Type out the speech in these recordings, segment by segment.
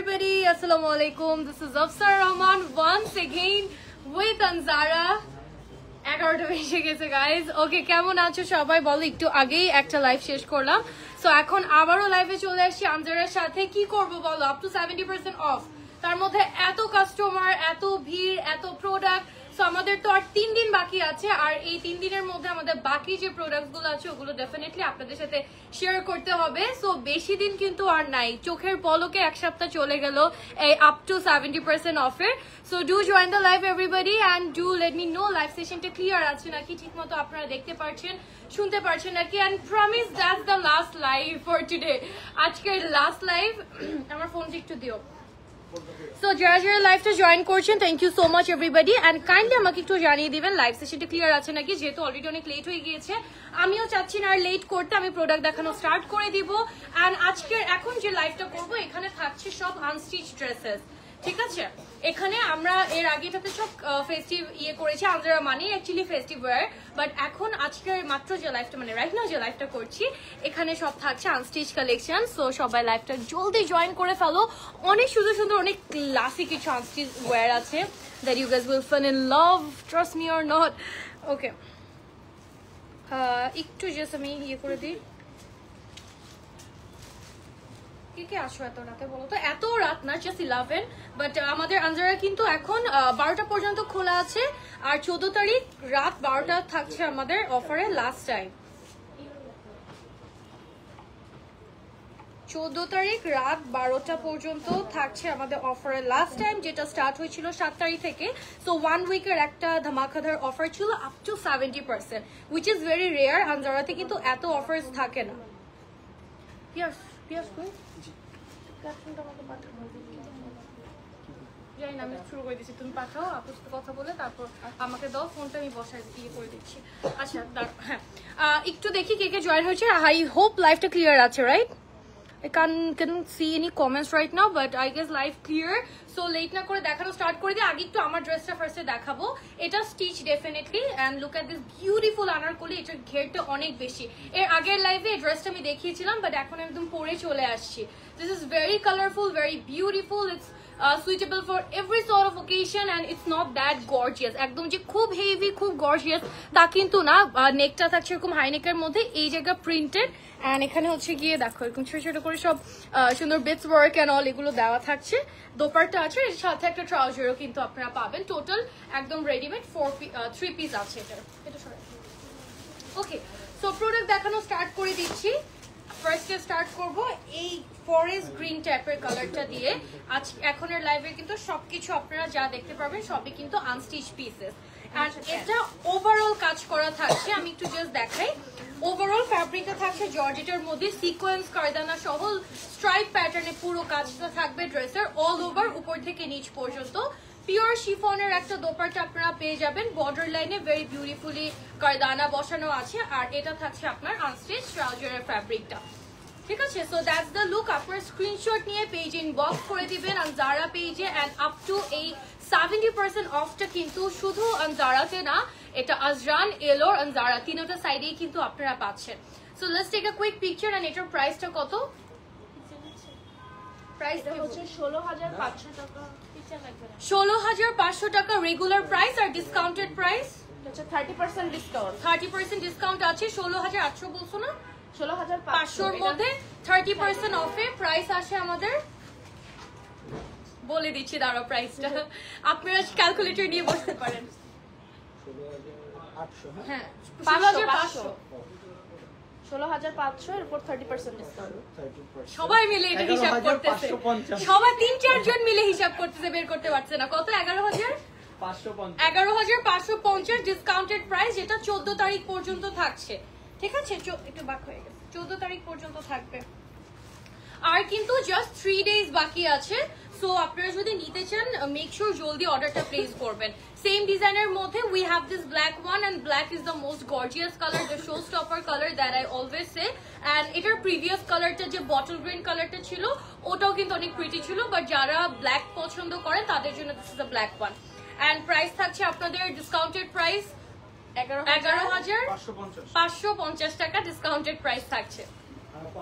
everybody, assalamu alaikum. This is Afsar Rahman once again with Anzara. 11টা বেজে গেছে guys. ওকে, কেমন আছো সবাই বলো? একটু আগেই একটা লাইভ শেষ করলাম, সো এখন আবারও লাইভে চলে আসছি আনজারার সাথে। কি করব বলো? আপ টু 70% অফ, তার মধ্যে এত কাস্টমার, এত ভিড়, এত প্রোডাক্ট। সো আমাদের তো আর 3 দিন বাকি আছে, আর এই 3 দিনের মধ্যে আমাদের বাকি যে প্রোডাক্টগুলো আছে ওগুলো ডেফিনেটলি আপনাদের সাথে শেয়ার করতে হবে। সো বেশি দিন কিন্তু আর নাই, চোখের পলকে এক সপ্তাহ চলে গেল এই আপ টু 70% অফের। So do join the live everybody and do let me know live সেশনটা ক্লিয়ার আছে নাকি, ঠিক মতো আপনারা দেখতে পাচ্ছেন, শুনতে পারছেন নাকি। And promise that's the last live for today, আজকের লাস্ট লাইভ। আমার ফোনটা একটু দিও। সো যারা যারা লাইভটা জয়েন করছেন, thank you so much everybody, and kindly আমাকে একটু জানিয়ে দিবেন লাইভ সেশনটা ক্লিয়ার আছে নাকি, যেহেতু অলরেডি অনেক লেট হয়ে গিয়েছে। আমিও চাচ্ছি না আর লেট করতে, আমি প্রোডাক্ট দেখানো স্টার্ট করে দিব। অ্যান্ড আজকের এখন যে লাইভটা করবো, এখানে থাকছে সব আনস্টিচ ড্রেসেস, ঠিক আছে। এখানে আমরা এর আগেটাতে সব ফেস্টিভ করেছি, আনজারা মানে অ্যাকচুয়ালি ফেস্টিভ ওয়্যার, বাট এখন আজকের মাত্র যে লাইভটা মানে রাইট নাও যে লাইভটা করছি, এখানে সব থাকছে আনস্টিচ কালেকশন। সো সবাই লাইভটা জলদি জয়েন করে ফেলো। অনেক সুন্দর সুন্দর অনেক ক্লাসিক কিছু আনস্টিচ ওয়্যার আছে that you guys will fall in love, trust me or not. Okay, একটু জাস্ট আমি করে দিই। কে আসো এত রাতে বলো তো? এত রাত না, জাস্ট 11, বাট আমাদের আনজারা কিন্তু এখন 12টা পর্যন্ত খোলা আছে। আর 14 তারিখ রাত 12টা থাকছে আমাদের অফারে লাস্ট টাইম। 14 তারিখ রাত 12টা পর্যন্ত থাকছে আমাদের অফারে লাস্ট টাইম, যেটা স্টার্ট হয়েছিল 7 তারিখ থেকে। সো 1 উইকের একটা ধামাকাদার অফার ছিল up to 70%, which is very rare. আনজারাতে কিন্তু এত অফার্স থাকে না। পিয়াস পিয়াস কই জানি না, আমি শুরু করে দিচ্ছি, তুমি পাঠাও আপুর সাথে কথা বলে, তারপর আমাকে দাও ফোনটা, আমি বসাই করে দিচ্ছি। আচ্ছা হ্যাঁ, একটু দেখি কে কে জয়েন হয়েছে। আই হোপ লাইভটা ক্লিয়ার আছে, right? I can't see any comments right now, but I guess live clear. So late না করে দেখানো স্টার্ট করে দিই। আগে একটু আমার ড্রেসটা ফার্স্টে দেখাবো। এটা stitch definitely, and look at this beautiful anarkali. এটার ঘেরটা অনেক বেশি। এর আগের লাইভে এই ড্রেসটা আমি দেখিয়েছিলাম, বাট এখন একদম পরে চলে আসছি। This is very colourful, very beautiful. It's suitable for every sort of occasion and it's not that gorgeous. একদম যে খুব হেভি, খুব গর্জিয়াস তা কিন্তু না। নেকটা থাকছে এরকম হাই নেকের মধ্যে, এই জায়গা প্রিন্টেড, এন্ড এখানে হচ্ছে গিয়ে দেখো এরকম ছোট ছোট করে সব সুন্দর বিটস ওয়ার্ক এন্ড অল এগুলো দেওয়া থাকছে। দোপাট্টা আছে, এর সাথে একটা ট্রাউজারও কিন্তু আপনারা পাবেন। টোটাল একদম রেডিমেড 3 পিস আছে এটা। ওকে, সো প্রোডাক্ট দেখানো স্টার্ট করে দিচ্ছি। ফার্স্টে স্টার্ট করব এই ফরেস্ট গ্রিন টাইপের কালারটা দিয়ে। আজ এখনের লাইভে কিন্তু সবকিছু আপনারা যা দেখতে পারবেন সবই কিন্তু আনস্টিচ পিসেস, এন্ড এটা ওভারঅল কাজ করা থাকছে। আমি একটু জাস্ট দেখাই। ওভারঅল ফ্যাব্রিকটা থাকছে জর্জেটের মধ্যে, সিকোয়েন্স কারদানা সহ স্ট্রাইপ প্যাটার্নে পুরো কাজটা থাকবে ড্রেসের অল ওভার, উপর থেকে নিচ পর্যন্ত। পিওর শিফনের একটা দোপাট্টা আপনারা পেয়ে যাবেন, বর্ডার লাইনে ভেরি বিউটিফুলি কারদানা বসানো আছে, আর এটা থাকছে আপনার আনস্টিচ ট্রাউজারের ফ্যাব্রিকটা, ঠিক আছে। So that's the look. আপনার স্ক্রিনশট নিয়ে পেজে ইনবক্স করে দিবেন আনজারা পেজে। অ্যান্ড আপ টু এই 70% অফটা কিন্তু শুধু আনজারাতে না, এটা আজরান, এলোর, আনজারা তিনটা সাইডেই কিন্তু আপনারা পাচ্ছেন। So let's take a quick picture. And এটার প্রাইসটা কত? প্রাইসটা হচ্ছে 16,500 টাকা। 16,500 টাকা রেগুলার প্রাইস, আর ডিসকাউন্টেড প্রাইস হচ্ছে 30% ডিসকাউন্ট। 30% ডিসকাউন্ট আছে। 16,800 বলছো না? 16,500 মধ্যে 30% অফে প্রাইস আসে আমাদের। বলে দিচ্ছি দাঁড়াও প্রাইসটা, আপনারা ক্যালকুলেটর নিয়ে বসতে পারেন। 16,800, হ্যাঁ 500, 16,500 এর উপর 30% ডিসকাউন্ট। সবাই মিলে এটা হিসাব করতেছে, সবাই 3-4 জন মিলে হিসাব করতেছে, বের করতে পারছে না। কত? 11,550 ডিসকাউন্টেড প্রাইস, যেটা 14 তারিখ পর্যন্ত থাকছে, ঠিক আছে। একটু বাক হয়ে গেছে, 14 তারিখ পর্যন্ত থাকবে, আর কিন্তু জাস্ট 3 ডেজ বাকি আছে। সো আপনারা যদি নিতে চান, মেক শিওর জলদি অর্ডারটা প্লেস করবেন। সেম ডিজাইনের মধ্যে we have this black one, and black is the most gorgeous colour, the show stopper colour that I always say. And এটার প্রিভিয়াস কালারটা যে বটল গ্রিন কালারটা ছিল, ওটাও কিন্তু অনেক প্রিটি ছিল, বাট যারা ব্ল্যাক পছন্দ করেন তাদের জন্য this is the black one. And price থাকছে আপনাদের ডিসকাউন্টেড প্রাইস 11,550 টাকা ডিসকাউন্টেড প্রাইস থাকছে।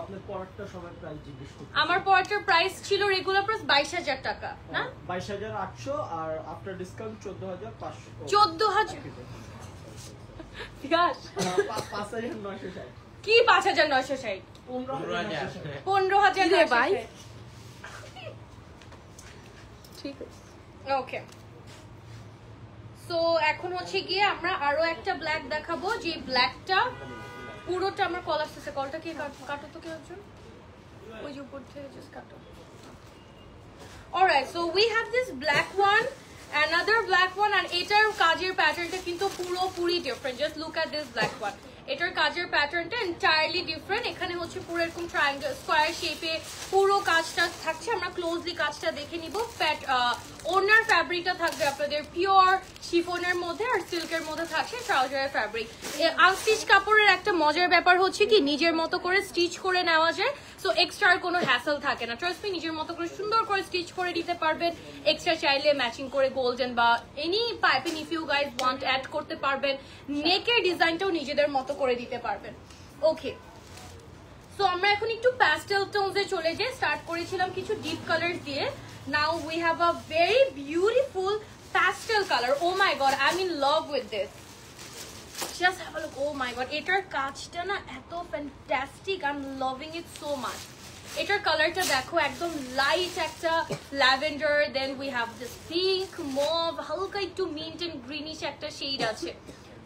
আপনার পড়াটা সবাই প্রাইস জিজ্ঞেস করতে আমার পড়াটার প্রাইস ছিল রেগুলার প্রাইস 22000 টাকা না 22800 আর আফটার ডিসকাউন্ট 14500 14000 বিকাশ 5960 কি 5960 15000 রে ভাই ঠিক আছে ওকে সো এখন হচ্ছে গিয়ে আমরা আরো একটা ব্ল্যাক দেখাবো যে ব্ল্যাকটা পুরোটা আমার কল আসতেছে কলটা কি কাটো তো কেউ একজন ওই যে উপর থেকে জাস্ট কাটো alright so we have this black one another black one and এটার কাজের প্যাটার্নটা কিন্তু পুরোপুরি different just look at this black one এটার কাজের প্যাটার্নটা এন্টায়ারলি ডিফারেন্ট এখানে হচ্ছে পুরো এরকম ট্রায়াঙ্গেল স্কয়ার শেপে পুরো কাজটা থাকছে আমরা ক্লোজলি কাজটা দেখে নিব ওনার ফ্যাব্রিকটা থাকবে আপনাদের পিওর শিফনের মধ্যে আর সিল্কের মধ্যে থাকছে ট্রাউজারের ফ্যাব্রিক আনস্টিচ কাপড়ের একটা মজার ব্যাপার হচ্ছে কি নিজের মতো করে স্টিচ করে নেওয়া যায় সো এক্সট্রার কোনো হ্যাসেল থাকে না ট্রাস্ট মি নিজের মতো করে সুন্দর করে স্টিচ করে দিতে পারবেন এক্সট্রা চাইলে ম্যাচিং করে গোল্ডেন বা any piping if you guys want add করতে পারবেন নেকের ডিজাইনটাও নিজেদের মতো করে দিতে পারবেন ওকে সো আমরা এখন একটু প্যাস্টেল টোনসে চলে যাই স্টার্ট করেছিলাম কিছু ডিপ কালার দিয়ে now we have a very beautiful pastel colour oh my god I am in love with this just have a look oh my god এটার কাজটা না এত fantastic I am loving it so much এটার কালারটা দেখো একদম light একটা lavender then we have this pink mauve হালকা একটু মিন্ট এন্ড গ্রিনিশ একটা শেড আছে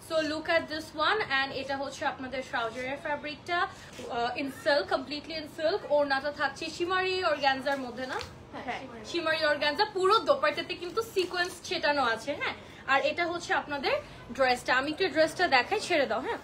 So look at this one and এটা হচ্ছে আপনাদের ট্রাউজারের ফ্যাব্রিকটা in silk completely in silk ওড়নাটা থাকছে শিমারি অর্গানজার মধ্যে না হ্যাঁ শিমারি অর্গানজা পুরো দোপাট্টাতে কিন্তু সিকোয়েন্স ছেটানো আছে হ্যাঁ আর এটা হচ্ছে আপনাদের ড্রেসটা আমি একটু ড্রেসটা দেখাই ছেড়ে দাও হ্যাঁ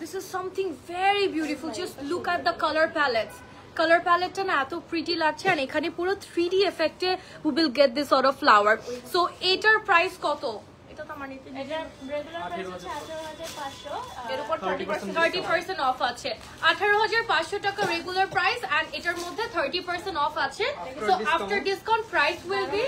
this is something very beautiful just look at the colour palettes colour প্যালেটটা না এত প্রিটি লাগছে আর এখানে পুরো 3D এফেক্টে we will get this sort of flower so এটার প্রাইস কত এটা তো আমার নিতে এটা রেগুলার প্রাইস হচ্ছে 18500 এর উপর 30% অফ আছে 18500 টাকা রেগুলার প্রাইস এন্ড এটার মধ্যে 30% অফ আছে so after discount price will B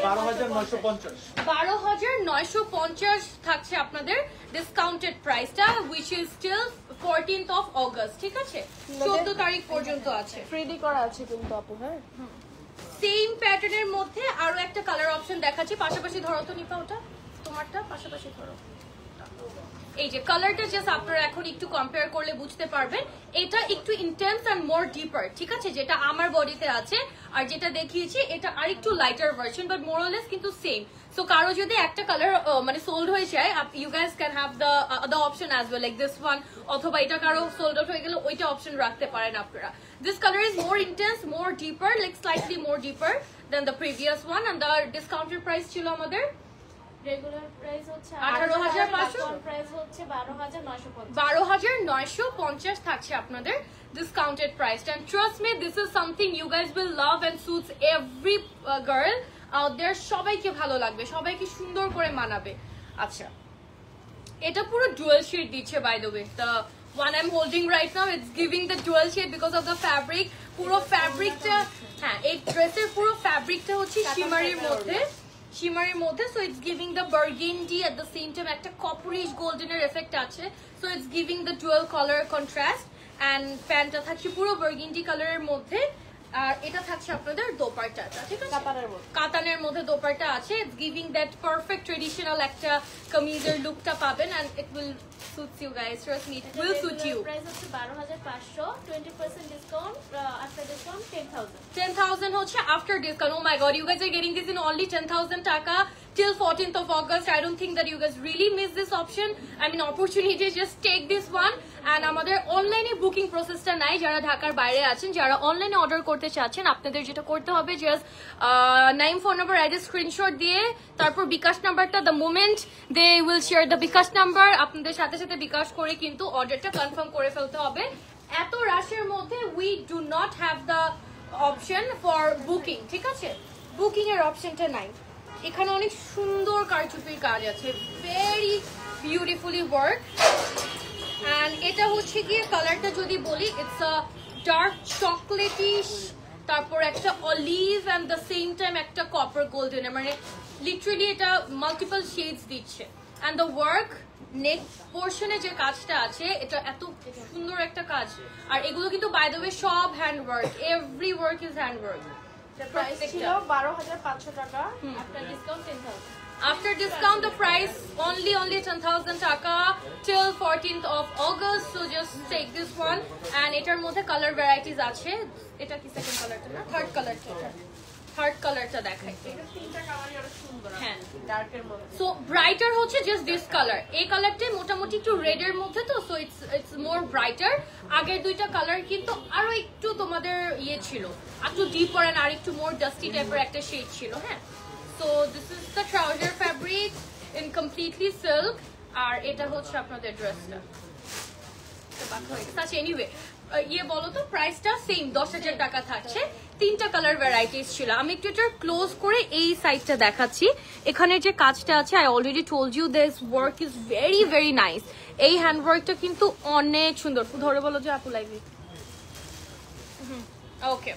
12950 থাকছে আপনাদের ডিসকাউন্টেড প্রাইসটা which is still 14th of August ঠিক আছে 14 তারিখ পর্যন্ত আছে ফ্রিডি করা আছে কিন্তু আপু হ্যাঁ সেম প্যাটার্নের মধ্যে আরো একটা কালার অপশন দেখাচ্ছি পাশাপাশি ধরো তো নিপা ওটা তোমারটা পাশাপাশি ধরো এই যে কালারটা জাস্ট আপনারা এখন একটু কম্পেয়ার করলে বুঝতে পারবেন এটা একটু ইন্টেন্স এন্ড মোর ডিপার ঠিক আছে যেটা আমার বডিতে আছে আর যেটা দেখিয়েছি এটা আরেকটু lighter version but more or less কিন্তু সেম সো কারো যদি একটা কালার মানে সোল্ড হয়ে যায় you guys can have the option as well like this one অথবা এটা কারো সোল্ড আউট হয়ে গেলে ওইটা অপশন রাখতে পারেন আপনারা this colour is more intense more deeper like slightly more deeper than the previous one and the discounted price ছিল আমাদের রেগুলার প্রাইস হচ্ছে 18500 প্রাইস হচ্ছে 12950 12950 থাকছে আপনাদের discounted price and trust me this is something you guys will love and suits every girl out there সবাইকে ভালো লাগবে সবাইকে সুন্দর করে মানাবে আচ্ছা এটা পুরো ডুয়াল শেড দিচ্ছে by the way the one I'm holding right now it's giving the dual shade because of the fabric পুরো ফ্যাব্রিকটা হ্যাঁ এই ড্রেসের পুরো ফ্যাব্রিকটা হচ্ছে শিমারির মধ্যে so it's giving the burgundy at the same time একটা কপারিশ গোল্ডেনের এফেক্ট আছে so it's giving the dual color contrast and প্যান্টটা থাকছে পুরো burgundy কালারের মধ্যে আর এটা থাকছে আপনাদের দোপাট্টাটা ঠিক আছে কাতানের মধ্যে দোপাট্টা আছে it's giving that perfect traditional একটা কামিজের লুকটা পাবেন and it will suit you guys trust me it will suit you price হচ্ছে 12500 20% ডিসকাউন্ট আফটার ডিসকাউন্ট 10000 হচ্ছে after discount oh my god you guys are getting this in only 10000 টাকা till 14th of August I don't think that you guys really miss this option I mean opportunity just take this one and আমাদের অনলাইনে booking প্রসেসটা নাই যারা ঢাকার বাইরে আছেন যারা অনলাইনে অর্ডার করতে চাচ্ছেন আপনাদের যেটা করতে হবে জাস্ট নাম ফোন নাম্বার অ্যাড্রেস স্ক্রিনশট দিয়ে তারপর বিকাশ নাম্বারটা the moment they will share the bKash number আপনাদের সাথে সাথে বিকাশ করে কিন্তু অর্ডারটা কনফার্ম করে ফেলতে হবে এত রাশের মধ্যে we do not have the option for booking ঠিক আছে বুকিং এর অপশনটা নাই এখানে অনেক সুন্দর কারচুপির কাজ আছে ভেরি বিউটিফুলি ওয়ার্ক এন্ড এটা হচ্ছে গিয়ে কালারটা যদি বলি ইটস আ ডার্ক চকলেটিশ তারপর একটা olive and the same time একটা কপার গোল্ডেন মানে লিটারালি এটা মাল্টিপল শেডস দিচ্ছে এন্ড দ্য ওয়ার্ক নেক পোর্শনে যে কাজটা আছে এটা এত সুন্দর একটা কাজ, আর এগুলো কিন্তু বাই দ্য ওয়ে সব hand work, every work is hand work. Price ছিল 12,500 টাকা, after discount 10,000। After discount, the price only 10,000 taka till 14th of August. So just take this one, and এটার মধ্যে color varieties আছে। এটা কি second কালারটা না, থার্ড কালারটা? থার্ড কালারটা দেখাই। এটা তিনটা কালারই অনেক সুন্দর, হ্যাঁ ডার্কের মধ্যে। সো ব্রাইটার হচ্ছে জাস্ট দিস কালার, এই কালারটাই মোটামুটি একটু রেড এর মধ্যে, তো সো ইটস মোর ব্রাইটার। আগের দুইটা কালার কিন্তু আরো একটু তোমাদের ইয়ে ছিল, একটু ডিপার এন্ড আর একটু মোর ডাস্টি টাইপের একটা শেড ছিল। হ্যাঁ, so this is the trouser fabric in completely silk, আর এটা হচ্ছে আপনাদের ড্রেসটা। আচ্ছা এনিওয়ে ইয়ে বলো তো, প্রাইসটা সেম 10,000 টাকা থাকছে। তিনটা কালার ভ্যারাইটিস ছিল। আমি একটু এটা ক্লোজ করে এই সাইডটা দেখাচ্ছি। এখানে যে কাজটা আছে, I already told you this work is very very nice. এই হ্যান্ড ওয়ার্কটা কিন্তু অনেক সুন্দর। ধরে বলো যে আপু লাইভে। ওকে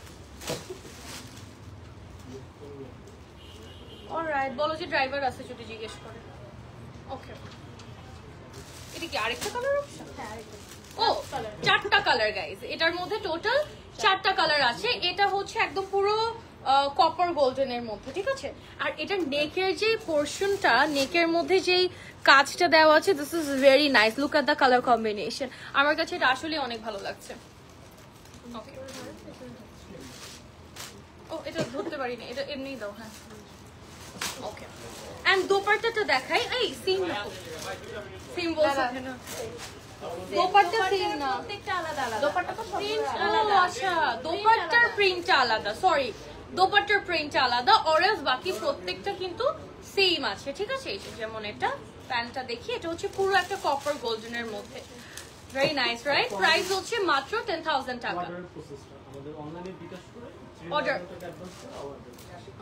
অলরাইট, বলো যে ড্রাইভার আছে যদি জিজ্ঞেস করে। ওকে, এটা কি আরেকটা কালার অপশন? হ্যাঁ, আরেকটা। ও চারটা কালার গাইজ, এটার মধ্যে টোটাল চারটা কালার আছে। এটা হচ্ছে একদম পুরো কপার গোল্ডেন এর মধ্যে, ঠিক আছে। আর এটা নেকের যে পোর্শনটা, নেকের মধ্যে যেই কাজটা দেওয়া আছে, this is very nice. Look at the colour combination, আমার কাছে এটা আসলে অনেক ভালো লাগছে। ও এটা ধরতে পারিনি, এটা এমনিই দাও। হ্যাঁ ওকে, এন্ড দোপাট্টাটা দেখাই। এই সিম সিম বলছো না, দোপাট্টা সেম না, প্রত্যেকটা আলাদা আলাদা। দোপাট্টা তো প্রিন্ট ও আলাদা। আচ্ছা, দোপাট্টার প্রিন্টটা আলাদা, সরি দোপাট্টার প্রিন্টটা আলাদা, অরেঞ্জ বাকি প্রত্যেকটা কিন্তু সেম আছে, ঠিক আছে। এই যে যেমন এটা প্যান্টটা দেখি, এটা হচ্ছে পুরো একটা কপার গোল্ডেনের মধ্যে, ভেরি নাইস রাইট। প্রাইস হচ্ছে মাত্র 10,000 টাকা। অর্ডারের প্রসেসটা আমাদের অনলাইনে বিকাশ করে Order. 3,000 টাকা অ্যাডভান্স করে অর্ডার।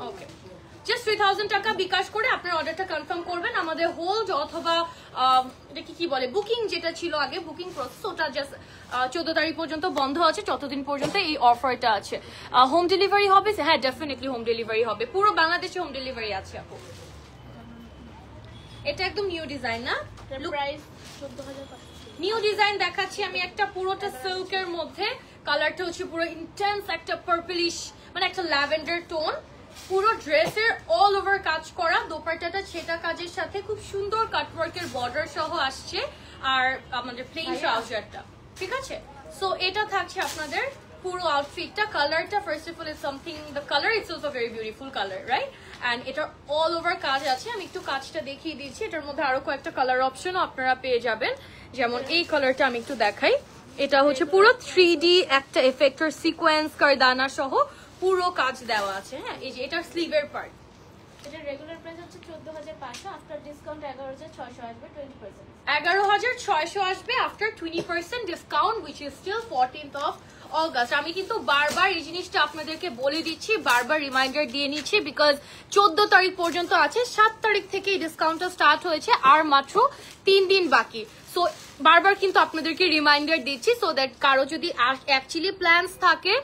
ওকে, জাস্ট 3,000 টাকা বিকাশ করে আপনার অর্ডারটা কনফার্ম করবেন। আমাদের হোল্ড অথবা এটা কি বলে বুকিং যেটা ছিল আগে, বুকিং প্রসেস, ওটা জাস্ট 14 তারিখ পর্যন্ত বন্ধ আছে। ততদিন পর্যন্ত এই অফারটা আছে। হোম ডেলিভারি হবে? হ্যাঁ ডেফিনেটলি হোম ডেলিভারি হবে, পুরো বাংলাদেশে হোম ডেলিভারি আছে আপু। এটা একদম নিউ ডিজাইন না? প্রাইস 14,500। নিউ ডিজাইন দেখাচ্ছি আমি একটা, পুরোটা সিল্কের মধ্যে, কালারটা হচ্ছে পুরো ইন্টেন্স একটা পার্পলিশ, মানে একটা ল্যাভেন্ডার টোন। পুরো ড্রেসের অল ওভার কাজ করা, দোপাট্টাটা ছেটা কাজের সাথে খুব সুন্দর কাটওয়ার্কের বর্ডার সহ আসছে, আর আমাদের প্লেন ট্রাউজারটা, ঠিক আছে। সো এটা থাকছে আপনাদের পুরো আউটফিটটা। কালারটা first of all is something, the colour it's also very beautiful colour, right. And এটা অল ওভার কাজ আছে। আমি একটু কাজটা দেখিয়ে দিচ্ছি। এটার মধ্যে আরো কয়েকটা কালার অপশনও আপনারা পেয়ে যাবেন, যেমন এই কালারটা আমি একটু দেখাই। এটা হচ্ছে পুরো 3D একটা এফেক্টর সিকোয়েন্স কারদানা সহ পুরো কাজ দেওয়া আছে। হ্যাঁ, এই যে এটার স্লিভের পার্ট। এটা রেগুলার প্রাইস হচ্ছে 14,500, আফটার ডিসকাউন্ট 11,600 আসবে, 20%। 11,600 আসবে after 20% discount, which is still 14th of August. আমি কিন্তু বারবার এই জিনিসটা আপনাদেরকে বলে দিচ্ছি, বারবার রিমাইন্ডার দিয়ে নিচ্ছি, বিকজ 14 তারিখ পর্যন্ত আছে, 7 তারিখ থেকে এই ডিসকাউন্টটা স্টার্ট হয়েছে, আর মাত্র 3 দিন বাকি। সো বারবার কিন্তু আপনাদেরকে রিমাইন্ডার দিচ্ছি, সো দ্যাট কারো যদি অ্যাকচুয়ালি প্ল্যানস থাকে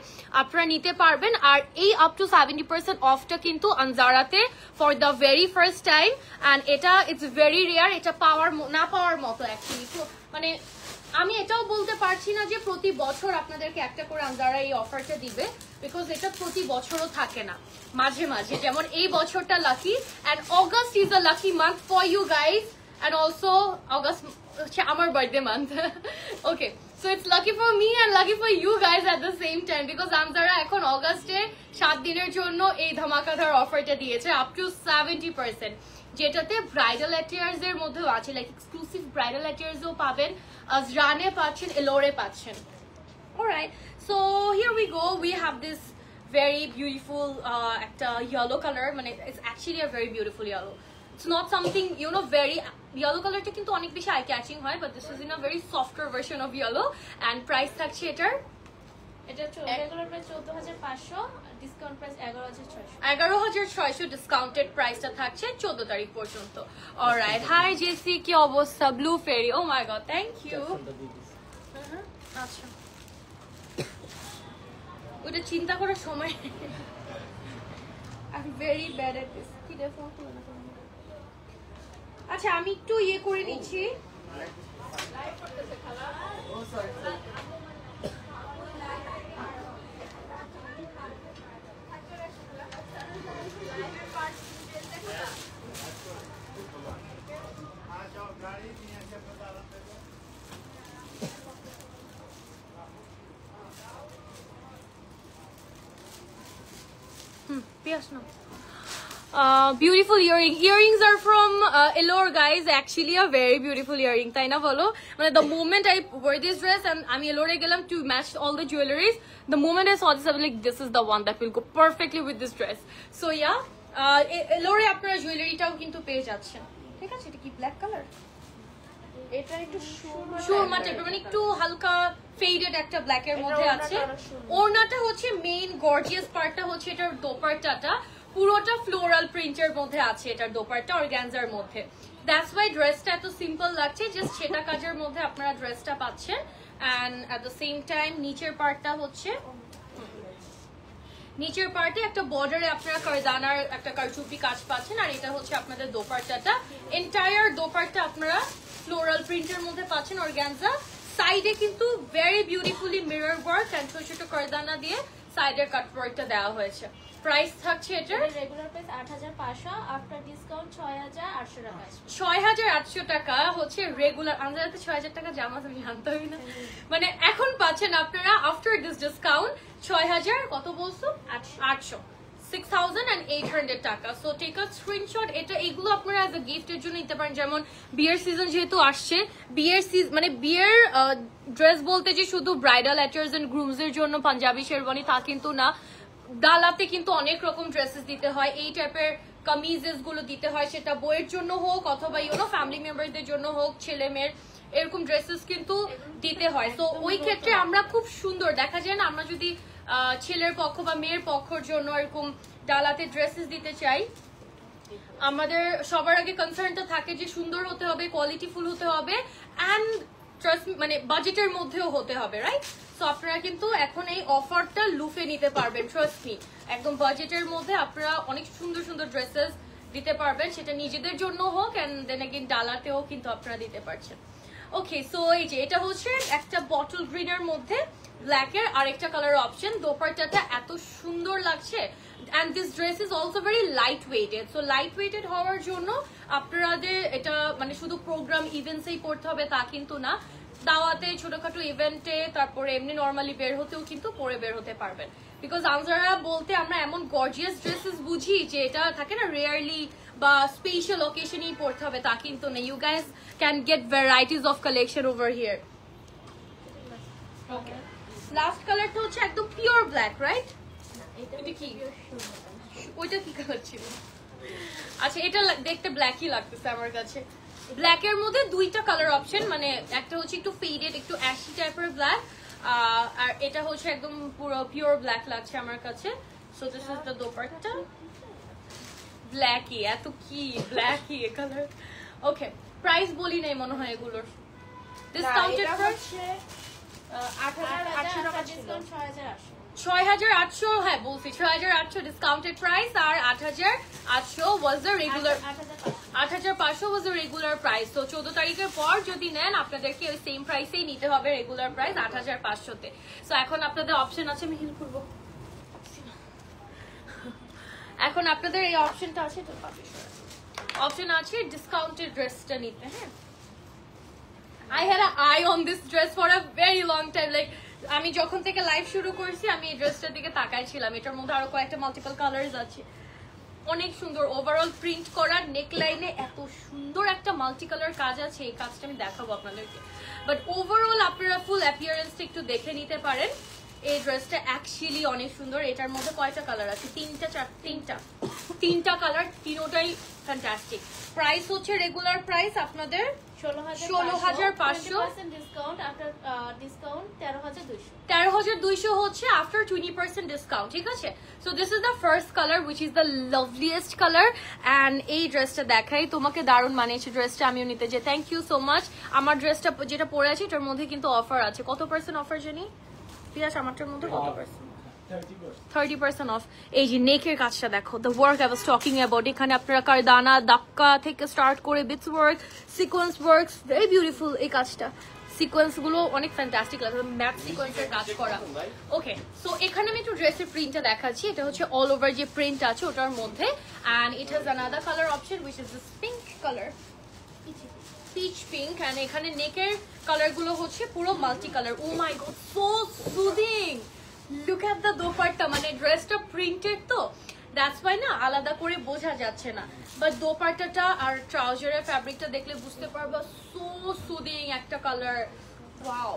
আপনারা নিতে পারবেন। আর এই আপ টু 70% অফটা কিন্তু আনজারাতে for the very first time, and এটা ইটস ভেরি রেয়ার, এটা না পাওয়ার মতো অ্যাকচুয়ালি। তো মানে আমি এটাও বলতে পারছি না যে প্রতি বছর আপনাদেরকে একটা করে আনজারা এই অফারটা দিবে, বিকজ এটা প্রতি বছরও থাকে না, মাঝে মাঝে। যেমন এই বছরটা lucky, and August is a lucky month for you guys, and also August হচ্ছে আমার birthday month. Okay, so it's lucky for me and lucky for you guys at the same time, because Anzara এখন অগস্টে 7 দিনের জন্য এই ধামাকাধার অফারটা দিয়েছে up to 70%, যেটাতে ব্রাইডাল অ্যাটিয়ার্স এর মধ্যেও আছে, লাইক এক্সক্লুসিভ ব্রাইডাল অ্যাটিয়ার্সও পাবেন, আজরানে পাচ্ছেন, এলোরে পাচ্ছেন। Alright, so here we go, we have this very beautiful একটা ইয়েলো কালার, মানে it's actually a very beautiful yellow. It's not something, you know, very yellow color ta kintu onek beshi eye catching hoy, but this is in a very softer version of yellow, and price thakche etar এটা regular price 14,500, discount price 11,600। 11,600 discounted প্রাইসটা থাকছে 14 তারিখ পর্যন্ত। Alright, high Jessie, কি অবস্থা? Blue fairy, oh my god, thank you. আচ্ছা, ওটা চিন্তা করার সময়, I am very bad at this. কি দেখো, আচ্ছা আমি একটু ইয়ে করে নিচ্ছি, Beautiful earrings are from Elor, guys. Actually a very beautiful earring, তাই না বলো? মানে the moment I wear this dress and আমি Elore গেলাম to match all the jewelries, the moment I saw this I was like, this is the one that will go perfectly with this dress. So yeah, Elore আপনারা জুয়েলারিটাও কিন্তু পেয়ে যাচ্ছেন। ঠিক আছে, এটা কি ব্ল্যাক কালার? এটা একটু সুরমা টাইপের, মানে একটু হালকা ফেডেড একটা ব্ল্যাক এর মধ্যে আছে। ওড়নাটা হচ্ছে মেইন গর্জিয়াস পার্টটা হচ্ছে এটার দোপাট্টাটা পুরোটা ফ্লোরাল প্রিন্টের মধ্যে আছে, এটার দোপাট্টা অর্গানজার মধ্যে। দ্যাটস ওয়াই ড্রেসটা এত সিম্পল লাগছে, জাস্ট সেটা কাজের মধ্যে আপনারা ড্রেসটা পাচ্ছেন। And at the same time নিচের পার্টটা হচ্ছে, নিচের পার্টে একটা বর্ডারে আপনারা কারদানার একটা কারচুপি কাজ পাচ্ছেন, আর এটা হচ্ছে আপনাদের দোপাট্টাটা। এন্টায়ার দোপাট্টা আপনারা ফ্লোরাল প্রিন্টের মধ্যে পাচ্ছেন অর্গানজা। সাইডে কিন্তু very beautifully mirror work and ছোট ছোট কারদানা দিয়ে সাইডের কাটওয়ার্কটা দেওয়া হয়েছে। প্রাইস থাকছে এটার রেগুলার প্রাইস 8500, আফটার ডিসকাউন্ট 6800 টাকা। 6800 টাকা হচ্ছে রেগুলার। আমাদের তো 6000 টাকা জামা তুমি জানতে হবে না, মানে এখন পাচ্ছেন আপনারা আফটার দিস ডিসকাউন্ট 6000 কত বলছো 800 6800 টাকা। So take a screenshot. এটা এগুলো আপনারা অ্যাজ আ গিফটের জন্য নিতে পারেন। যেমন বিয়ের সিজন যেহেতু আসছে, বিয়ের মানে বিয়ের ড্রেস বলতে যে শুধু ব্রাইডাল অ্যাটার্স এন্ড গ্রুমস এর জন্য পাঞ্জাবি শেরওয়ানি তা কিন্তু না, ডালাতে কিন্তু অনেক রকম ড্রেসেস দিতে হয়, এই টাইপের কামিজেস গুলো দিতে হয়, সেটা বইয়ের জন্য হোক অথবা ফ্যামিলি মেম্বারদের জন্য হোক, ছেলে মেয়ের এরকম ড্রেসেস কিন্তু দিতে হয়। তো ওই ক্ষেত্রে আমরা খুব সুন্দর দেখা যায় না, আমরা যদি ছেলের পক্ষ বা মেয়ের পক্ষের জন্য এরকম ডালাতে ড্রেসেস দিতে চাই, আমাদের সবার আগে কনসার্নটা থাকে যে সুন্দর হতে হবে, কোয়ালিটিফুল হতে হবে এন্ড মানে বাজেটের মধ্যেও হতে হবে, রাইট? সো আপনারা কিন্তু এখন এই অফারটা লুফে নিতে পারবেন, ট্রাস্ট মি। একদম বাজেটের মধ্যে আপনারা অনেক সুন্দর সুন্দর ড্রেসেস দিতে পারবেন, সেটা নিজেদের জন্য হোক এন্ড দেন এগেইন ডালাতেও কিন্তু আপনারা দিতে পারছেন। ওকে, সো এই যে এটা হচ্ছে একটা বটল গ্রিনের মধ্যে ব্ল্যাক এর আরেকটা কালার অপশন। দোপাট্টাটা এত সুন্দর লাগছে and this dress is also very light weighted, so light weighted হওয়ার জন্য আপনাদের এটা মানে শুধু প্রোগ্রাম ইভেন্টসেই পড়তে হবে তা কিন্তু না, দাওয়াতে ছোটখাটো ইভেন্টে তারপরে এমনি নর্মালি বের হতেও কিন্তু পরে বের হতে পারবেন। বিকজ আনজারা বলতে আমরা এমন গর্জিয়াস ড্রেসেস বুঝি যে এটা থাকে না রেয়ারলি বা স্পেশাল অকেশনেই পড়তে হবে তা কিন্তু না। You guys can get varieties of collection over here. Okay, last কালারটা হচ্ছে একদম পিওর ব্ল্যাক, রাইট? এটা কি ওইটা কি কালার ছিল? আচ্ছা, এটা দেখতে ব্ল্যাকই লাগতেছে আমার কাছে। ব্ল্যাক এর মধ্যে দুইটা কালার অপশন, মানে একটা হচ্ছে একটু ফেডেড একটু অ্যাশি টাইপের ব্ল্যাক, আর এটা হচ্ছে একদম পুরো পিওর ব্ল্যাক লাগছে আমার কাছে। So this is the dupatta, ব্ল্যাকই, এত কি ব্ল্যাকই কালার। ওকে, প্রাইস বলি নাই মনে হয় এগুলোর। ডিসকাউন্টেড হচ্ছে 8800 টাকা ছিল, 6800, হ্যাঁ বলছি 6800 ডিসকাউন্টেড প্রাইস, আর 8800 was the regular, 8500 was the regular price. তো 14 তারিখের পর যদি নেন আপনাদেরকে ওই সেম প্রাইসেই নিতে হবে, রেগুলার প্রাইস 8500 তে। সো এখন আপনাদের অপশন আছে, আমি হিল করবো, এখন আপনাদের এই অপশনটা আছে, অপশন আছে ডিসকাউন্টেড ড্রেসটা নিতে। হ্যাঁ, I had an eye on this dress for a very long time. Like আমি যখন থেকে লাইভ শুরু করছি আমি এই ড্রেসটার দিকে তাকাইছিলাম। এটার মধ্যে আরো কয়েকটা মাল্টিপল কালার্স আছে, অনেক সুন্দর ওভারঅল প্রিন্ট করা, নেক লাইনে এত সুন্দর একটা মাল্টি কালার কাজ আছে, এই কাজটা আমি দেখাবো আপনাদেরকে। বাট ওভারঅল আপনারা ফুল অ্যাপিয়ারেন্সটা একটু দেখে নিতে পারেন। এই ড্রেসটা অ্যাকচুয়ালি অনেক সুন্দর। এটার মধ্যে কয়টা কালার আছে? তিনটা কালার, তিনটাই ফ্যান্টাস্টিক। প্রাইস হচ্ছে রেগুলার প্রাইস আপনাদের 16500, ডিসকাউন্ট আফটার ডিসকাউন্ট 13200, 13200 হচ্ছে আফটার 20% ডিসকাউন্ট, ঠিক আছে? So this is the first colour which is the loveliest colour. And এই ড্রেসটা দেখাই, তোমাকে দারুণ মানিয়েছে ড্রেসটা, আমিও নিতে চাই। Thank you so much. আমার ড্রেসটা যেটা পরে আছে এটার মধ্যে কিন্তু অফার আছে, কত পার্সেন্ট অফার জানি পিয়াস? আমারটার মধ্যে কত পার্সেন্ট? 30% অফ। এই যে নেকের কাজটা দেখো, the work I was talking about. এখানে আপনারা কারদানা দাক্কা থেকে স্টার্ট করে beads work, sequence works, very beautiful. এই কাজটা সিকোয়েন্স গুলো অনেক ফ্যান্টাস্টিক লাগে, ম্যাট সিকোয়েন্সের কাজ করা। ওকে, সো এখানে আমি একটু ড্রেসের প্রিন্টটা দেখাচ্ছি। এটা হচ্ছে অল ওভার যে প্রিন্ট আছে ওটার মধ্যে, and it has another colour option which is this pink colour, peach pink. And এখানে নেকের কালার গুলো হচ্ছে পুরো multi colour. Oh my god, so soothing. Look at the dupatta, মানে ড্রেসটা প্রিন্টেড তো দ্যাটস ওয়াই না আলাদা করে বোঝা যাচ্ছে না, বাট দোপাট্টাটা আর ট্রাউজারের ফ্যাব্রিকটা দেখলে বুঝতে পারবা সো সুদিং একটা colour. Wow,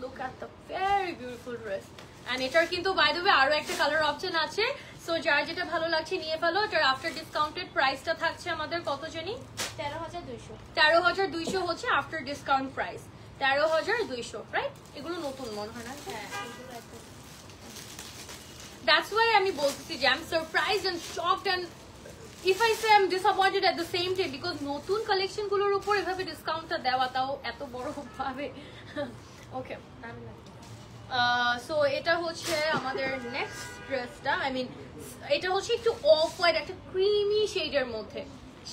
look at the very beautiful dress. And এটার কিন্তু বাই দ্য ওয়ে আরো একটা কালার অপশন আছে, সো যার যেটা ভালো লাগছে নিয়ে ফেলো। এটার আফটার ডিসকাউন্টেড প্রাইসটা থাকছে আমাদের কত জানি, 13,200। 13,200 হচ্ছে আফটার ডিসকাউন্ট প্রাইস, 13,200, রাইট? এগুলো নতুন মনে হয় না? হ্যাঁ, এগুলো একদম। That's why আমি বলতেছি যে I'm surprised and shocked and if I say I'm disappointed at the same time because নতুন কালেকশন গুলোর উপর এভাবে ডিসকাউন্টটা দেওয়া তাও এত বড় ভাবে। ওকে, সো এটা হচ্ছে আমাদের নেক্সট ড্রেসটা। আই মিন এটা হচ্ছে একটু অফ হোয়াইট, একটা ক্রিমি শেডের মধ্যে,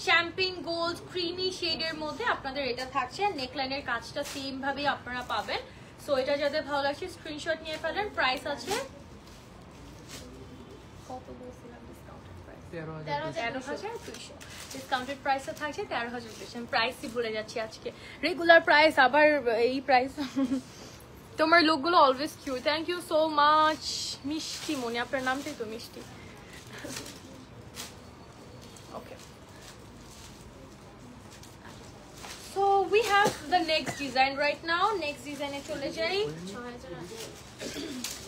শ্যাম্পেন গোল্ড ক্রিমি শেডের মধ্যে আপনাদের এটা থাকছে। নেকলাইনের কাজটা সেম ভাবে আপনারা পাবেন। সো এটা যাদের ভালো লাগছে স্ক্রিনশট নিয়ে ফেলেন। প্রাইস আছে কত বলছিলাম ডিসকাউন্টেড প্রাইস? 13,200। ডিসকাউন্টেড প্রাইসটা থাকছে 13,200। প্রাইসই ভুলে যাচ্ছি আজকে, রেগুলার প্রাইস আবার এই প্রাইস। তোমার লুকগুলো always cute, thank you so much. Mishti Moni, আপনার নামটাই তো মিষ্টি। Okay, so we have the next design right now. Next ডিজাইনে চলে যাই। 6,800।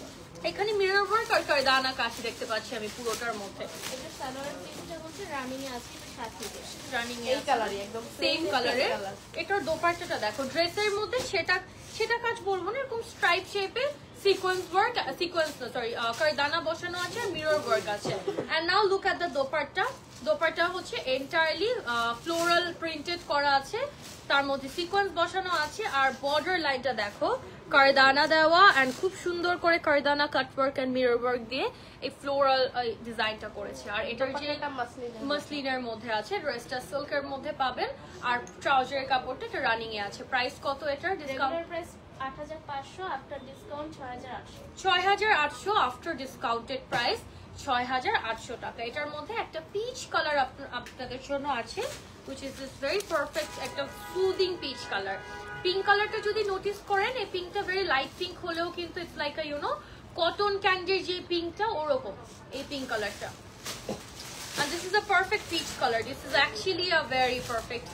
এখানে মিরর ওয়ার্ক আর কারদানা কাজ দেখতে পাচ্ছি আমি পুরোটার মধ্যে। এটা সালোয়ার পিসটা হচ্ছে রানিং এ আছে, এটা 60 রানিং এই কালারই একদম সেম কালারে। এটার দোপাট্টাটা দেখো, ড্রেসের মধ্যে সেটা কাজ বলবো না, এরকম স্ট্রাইপ শেপের সিকোয়েন্স ওয়ার্ক, সিকোয়েন্স না সরি কারদানা বসানো আছে, মিরর ওয়ার্ক আছে। And now look at the dupatta. Dupatta হচ্ছে এন্টায়ারলি ফ্লোরাল প্রিন্টেড করা আছে, তার মধ্যে সিকোয়েন্স বসানো আছে, আর বর্ডার লাইনটা দেখো কারদানা দেওয়া, এন্ড খুব সুন্দর করে কারদানা কাটওয়ার্ক এন্ড মিরর ওয়ার্ক দিয়ে এই ফ্লোরাল ডিজাইনটা করেছে। আর এটার যে মাসলিনের মধ্যে আছে, ড্রেসটা সিল্কের মধ্যে পাবেন, আর ট্রাউজারের কাপড়টা এটা রানিং এ আছে। প্রাইস কত এটার? Discount price 8,500, after discount 6,800। 6,800 after discounted price 6,800 টাকা। এটার মধ্যে একটা পিচ কালার আপনাদের জন্য আছে, which is this very perfect একটা সুদিং পিচ কালার। পিঙ্ক কালারটা যদি নোটিস করেন, এই পিঙ্কটা ভেরি লাইট পিঙ্ক হলেও কিন্তু it's like a you know cotton ক্যান্ডির যে পিঙ্কটা ওরকম এই পিঙ্ক কালারটা। And this is a perfect peach color. This is actually a very perfect,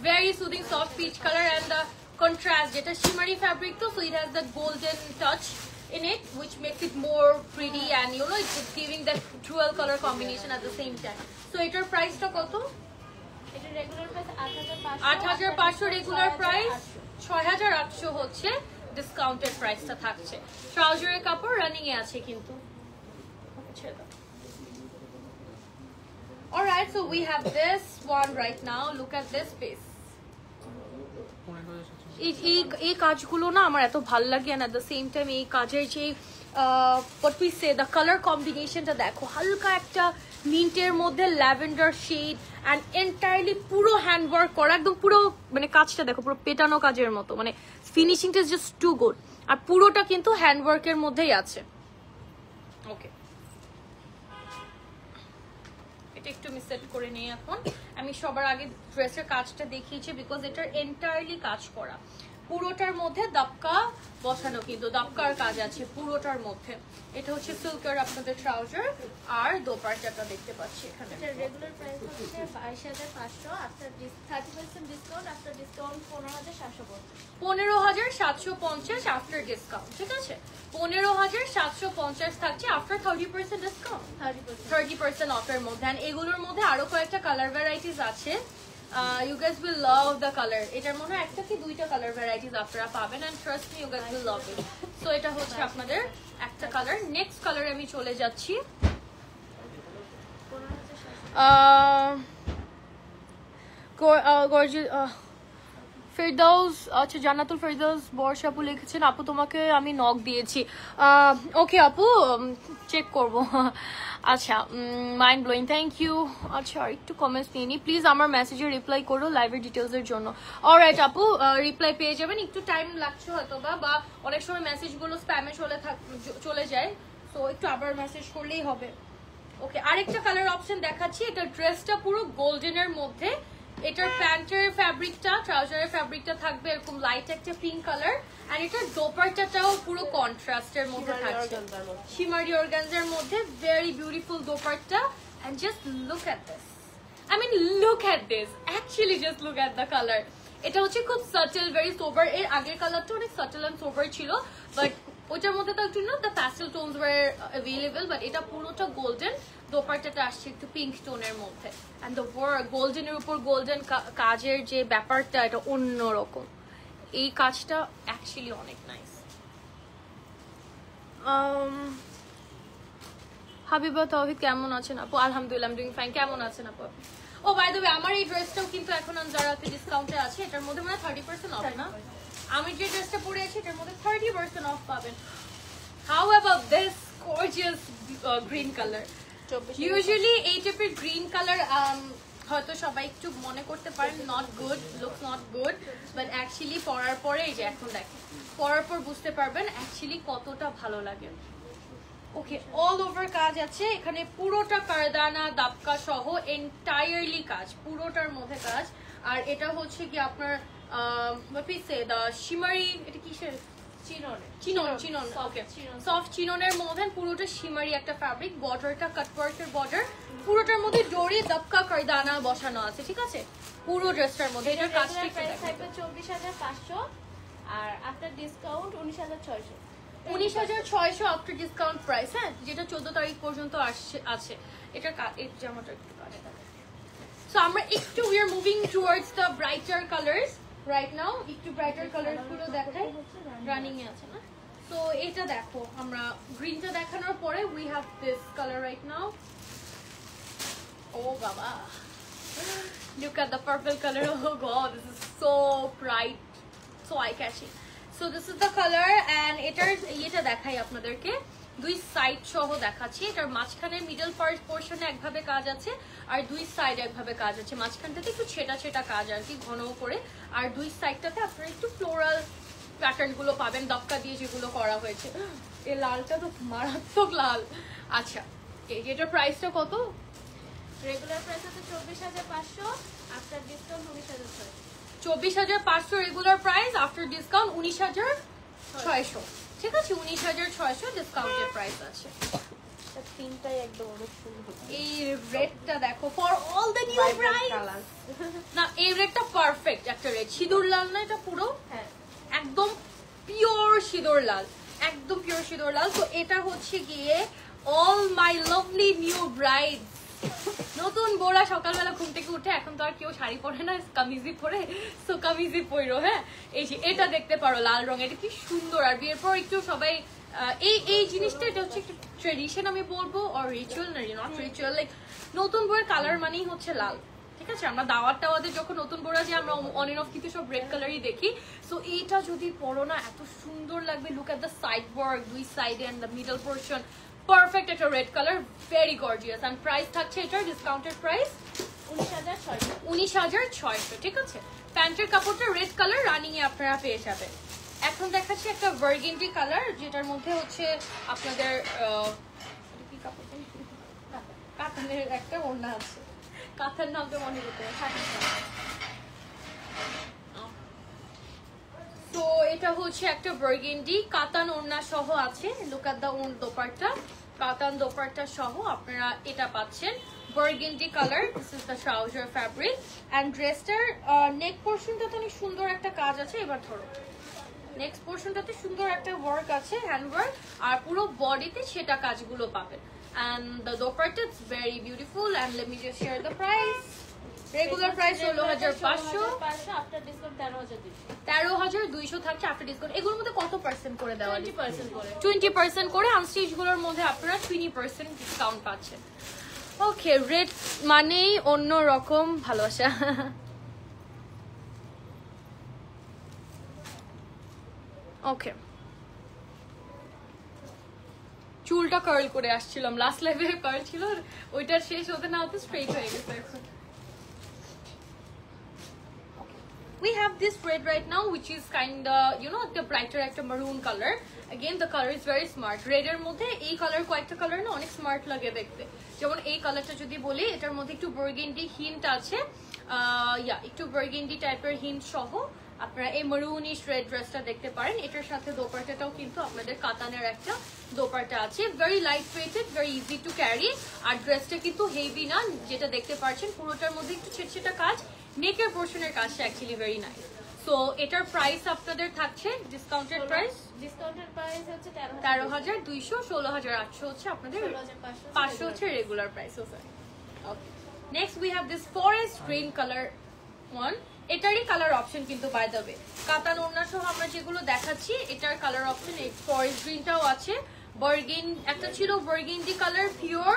very soothing soft peach color, and the contrast যেটা shimmery fabric তো, so it has that golden touch in it which makes it more pretty, and you know it's giving that dual color combination at the same time. So এটার প্রাইসটা কত? এটা regular price 8,500। 8,500 regular price, 6,800 হচ্ছে discounted প্রাইসটা থাকছে। ট্রাউজারের কাপড় running এ আছে কিন্তু। Alright, so we have this one right now. Look at this piece. এই কাজগুলো না আমার এত ভাল লাগে, and at the same time এই কাজের যে what we say the color combinationটা দেখো, হালকা একটা মিন্টের মধ্যে ল্যাভেন্ডার শেড, and entirely পুরো হ্যান্ড ওয়ার্ক করা, একদম পুরো মানে কাজটা দেখো পুরো পেটানো কাজের মতো, মানে ফিনিশিংটা জাস্ট টু গুড, আর পুরোটা কিন্তু হ্যান্ড ওয়ার্কের মধ্যেই আছে। ওকে, এটা একটু আমি সেট করে নিই এখন। আমি সবার আগে ড্রেসের কাজটা দেখিয়েছি বিকজ এটার এন্টায়ারলি কাজ করা, পুরোটার মধ্যে দাপকা বসানো, কিন্তু দাপকার কাজ আছে পুরোটার মধ্যে। এটা হচ্ছে সিল্কের আপনাদের ট্রাউজার, আর দোপাট্টাটা দেখতে পাচ্ছি এখানে। এটা রেগুলার প্রাইস হচ্ছে 22,500, after 30% discount, after discount 15,750। 15,750 after discount, ঠিক আছে? 15,750 থাকছে আফটার 30% ডিসকাউন্ট, 30% অফের মধ্যে। এন্ড এগুলোর মধ্যে আরো কয়েকটা কালার ভ্যারাইটিস আছে। You guys will love the color. এটার মনে হয় একটা কি দুইটা কালার ভ্যারাইটিস আপনারা পাবেন, and trust me you guys will love it. So এটা হচ্ছে আপনাদের একটা কালার। নেক্সট কালারে আমি চলে যাচ্ছি। ফেরদাউস, আচ্ছা জান্নাতুল ফেরদাউস বর্ষা আপু লিখেছেন, আপু তোমাকে আমি নক দিয়েছি। ওকে আপু, চেক করব। আচ্ছা, মাইন্ড ব্লোয়িং, থ্যাংক ইউ। আচ্ছা আর একটু কমেন্টস নিয়ে নিই প্লিজ, আমার মেসেজে রিপ্লাই করো লাইভের ডিটেলসের জন্য। অলরাইট আপু, রিপ্লাই পেয়ে যাবেন, একটু টাইম লাগছে হয়তো বা অনেক সময় মেসেজগুলো স্প্যামে চলে যায়, তো একটু আবার মেসেজ করলেই হবে। ওকে, আরেকটা কালার অপশন দেখাচ্ছি। এটা ড্রেসটা পুরো গোল্ডেনের মধ্যে, এটার প্যান্টের ফ্যাব্রিকটা, ট্রাউজারের ফ্যাব্রিকটা থাকবে এরকম লাইট একটা পিঙ্ক কালার, আর এটার দোপাট্টাটাও পুরো কন্ট্রাস্টের মধ্যে থাকছে, শিমারি অর্গানজার মধ্যে। Very beautiful dupatta, and just look at this, I mean look at this, actually just look at the color. এটা হচ্ছে খুব সাটেল, ভেরি সোবার। এর আগের কালারটা অনেক সাটেল এন্ড সোবার ছিল, বাট ওটার মধ্যে তো একটু না the pastel tones were available, but এটা পুরোটা গোল্ডেন, দোপাট্টাটা আসছে একটু পিঙ্ক টোনের মধ্যে, এন্ড দ্য ওয়ার্ক গোল্ডেনের উপর গোল্ডেন কাজের যে ব্যাপারটা, এটা অন্যরকম। এই কাজটা অ্যাকচুয়ালি অনেক নাইস। হাবিবা তৌহিদ কেমন আছেন আপু? আলহামদুলিল্লাহ, আই এম ডুইং ফাইন। কেমন আছেন আপু? ও বাই দ্য ওয়ে, আমার এই ড্রেসটাও কিন্তু এখন জারাতে ডিসকাউন্টে আছে, এটার মধ্যে মানে 30% অফ না। আমি যে ড্রেসটা পরে আছি এটার মধ্যে 30% অফ পাবেন। How about this gorgeous green colour? Usually এই টাইপের গ্রিন কালার হয়তো সবাই একটু মনে করতে পারেন not good, looks not good, but actually পরার পরে, এই যে এখন দেখেন, পরার পর বুঝতে পারবেন অ্যাকচুয়ালি কতটা ভালো লাগে। ওকে, অল ওভার কাজ আছে এখানে, পুরোটা কারদানা দাপকা সহ এন্টায়ারলি কাজ, পুরোটার মধ্যে কাজ। আর এটা হচ্ছে কি আপনার শিমারি, এটা কিসের? চিনন, ওকে, সফট চিননের মধ্যে পুরোটা শিমারি একটা ফ্যাব্রিক, বর্ডারটা কাটওয়ার্কের বর্ডার, পুরোটার মধ্যে ডোরি দাপকা কারদানা বসানো আছে, ঠিক আছে পুরো ড্রেসটার মধ্যে। এটার কাজটা থাকবে 24,500, আর after discount 19,600। 19,600 after discount price, হ্যাঁ, যেটা 14 তারিখ পর্যন্ত আছে। এটা জামাটা একটু কাটে। সো আমরা একটু we are moving towards the brighter colours right now, একটু ব্রাইটার কালার গুলো দেখাই, রানিং এ আছে না। তো এটা দেখো, আমরা গ্রিনটা দেখানোর পরে we have this colour right now. ও বাবা, look at the purple color, oh god, this is so bright, so eye catching. So this is the color, and এটার এটা দেখাই আপনাদেরকে, দুই সাইড সহ দেখাচ্ছি। এটার মাঝখানে মিডল পার্ট পোরশনে একভাবে কাজ আছে, আর দুই সাইড একভাবে কাজ আছে, মাঝখানটাতে একটু ছেটা ছেটা কাজ আর কি, ঘন করে, আর দুই সাইডটাতে আপনারা একটু ফ্লোরাল প্যাটার্ন গুলো পাবেন দপকা দিয়ে যেগুলো করা হয়েছে। এই লালটা তো মারাত্মক লাল। আচ্ছা, এটার প্রাইসটা কত? রেগুলার প্রাইস আছে 24,500, after discount 19,600। 24,500 regular price, after discount 19,600, ঠিক আছে 19,600 ডিসকাউন্টের প্রাইস আছে। তিনটাই একদম অনেক সুন্দর। এই রেডটা দেখো, for all the new bride, না এই রেডটা পারফেক্ট একটা রেড, সিঁদুর লাল না এটা পুরো, হ্যাঁ একদম পিওর সিঁদুর লাল, একদম পিওর সিঁদুর লাল। তো এটা হচ্ছে গিয়ে all my lovely new bride, নতুন বোরা সকালবেলা ঘুম থেকে উঠে, এখন তো আর কেউ শাড়ি পরে না, কামিজি পরে, সো কামিজি পরো। হ্যাঁ, এই যে এটা দেখতে পারো লাল রং, এটা কি সুন্দর। আর বিয়ের পর একটু সবাই এই জিনিসটা, এটা হচ্ছে একটা ট্রেডিশন আমি বলবো, আর রিচুয়াল না, নট রিচুয়াল, লাইক নতুন বইয়ের কালার মানেই হচ্ছে লাল, ঠিক আছে। আমরা দাওয়াত টাওয়াতে যখন নতুন বোরা যে আমরা অন এন্ড অফ কিন্তু সব রেড কালারই দেখি, সো এইটা যদি পরো না এত সুন্দর লাগবে। Look at the side work, দুই সাইডে and the middle portion, perfect একটা red colour, very gorgeous. And price থাকছে এটার ডিসকাউন্টেড প্রাইস 19,600। 19,600, ঠিক আছে। প্যান্টের কাপড়টা রেড কালার, রানিং এ আপনারা পেয়ে যাবেন। এখন দেখাচ্ছি একটা বার্গেন্ডি কালার, যেটার মধ্যে হচ্ছে আপনাদের কি কাপড়, কাতানের একটা ওড়না আছে, কাতার নাম তো মনে করতে হবে। তো এটা হচ্ছে একটা বার্গেন্ডি কাতান ওড়না সহ আছে, লুক এট দ্য দোপাট্টা, কাতান দোপাট্টা সহ আপনারা এটা পাচ্ছেন, burgundy colour. This is the trouser fabric, and ড্রেসটার নেক পোর্শনটাতে অনেক সুন্দর একটা কাজ আছে। এবার ধরো নেক্সট পোর্শনটাতে সুন্দর একটা ওয়ার্ক আছে, হ্যান্ড ওয়ার্ক, আর পুরো বডিতে সেটা কাজগুলো পাবেন। And the dupatta is very beautiful, and let me just share the price. Regular price 16,500, after discount 13,200। 13,200 থাকছে আফটার ডিসকাউন্ট। এগুলোর মধ্যে কত পার্সেন্ট করে দেওয়া? 20% করে। 20% করে। আনস্টিচ গুলোর মধ্যে আপনারা 20% ডিসকাউন্ট পাচ্ছেন। ওকে, রেড মানেই অন্য রকম ভালোবাসা। ওকে, চুলটা কার্ল করে আসছিলাম লাস্ট লাইভে, কার্ল ছিল ওইটার শেষ হতে না হতে স্ট্রেট হয়ে গেছে এখন। We have this red right now, which is kind of, you know, the brighter একটা maroon color. Again, the color is very smart. Red এর মধ্যে এই কালার, কয়েকটা কালার না অনেক স্মার্ট লাগে দেখতে। যেমন এই কালারটা যদি বলি, এটার মধ্যে একটু বার্গেন্ডি হিন্ট আছে, একটু বার্গেন্ডি টাইপের হিন্ট সহ আপনারা এই maroonish red ড্রেসটা দেখতে পারেন। এটার সাথে দোপাট্টাটাও কিন্তু আপনাদের কাতানের একটা দোপাট্টা আছে, very light weighted, very easy to carry. আর ড্রেসটা কিন্তু হেভি না, যেটা দেখতে পাচ্ছেন পুরোটার মধ্যে একটু ছেটছেটা কাজ, নেকের পোর্শনের কাজটা অ্যাকচুয়ালি ভেরি নাইস। সো এটার প্রাইস আপনাদের থাকছে ডিসকাউন্টেড প্রাইস, ডিসকাউন্টেড প্রাইস হচ্ছে 13,200, 16,800 হচ্ছে আপনাদের, 500 হচ্ছে regular price. Okay, next we have this forest green colour one. এটারই কালার অপশন কিন্তু বাই দ্য ওয়ে, কাতান ওড়না সহ আমরা যেগুলো দেখাচ্ছি এটার কালার অপশন এই ফরেস্ট গ্রিনটাও আছে, বার্গেন একটা ছিল burgundy colour pure,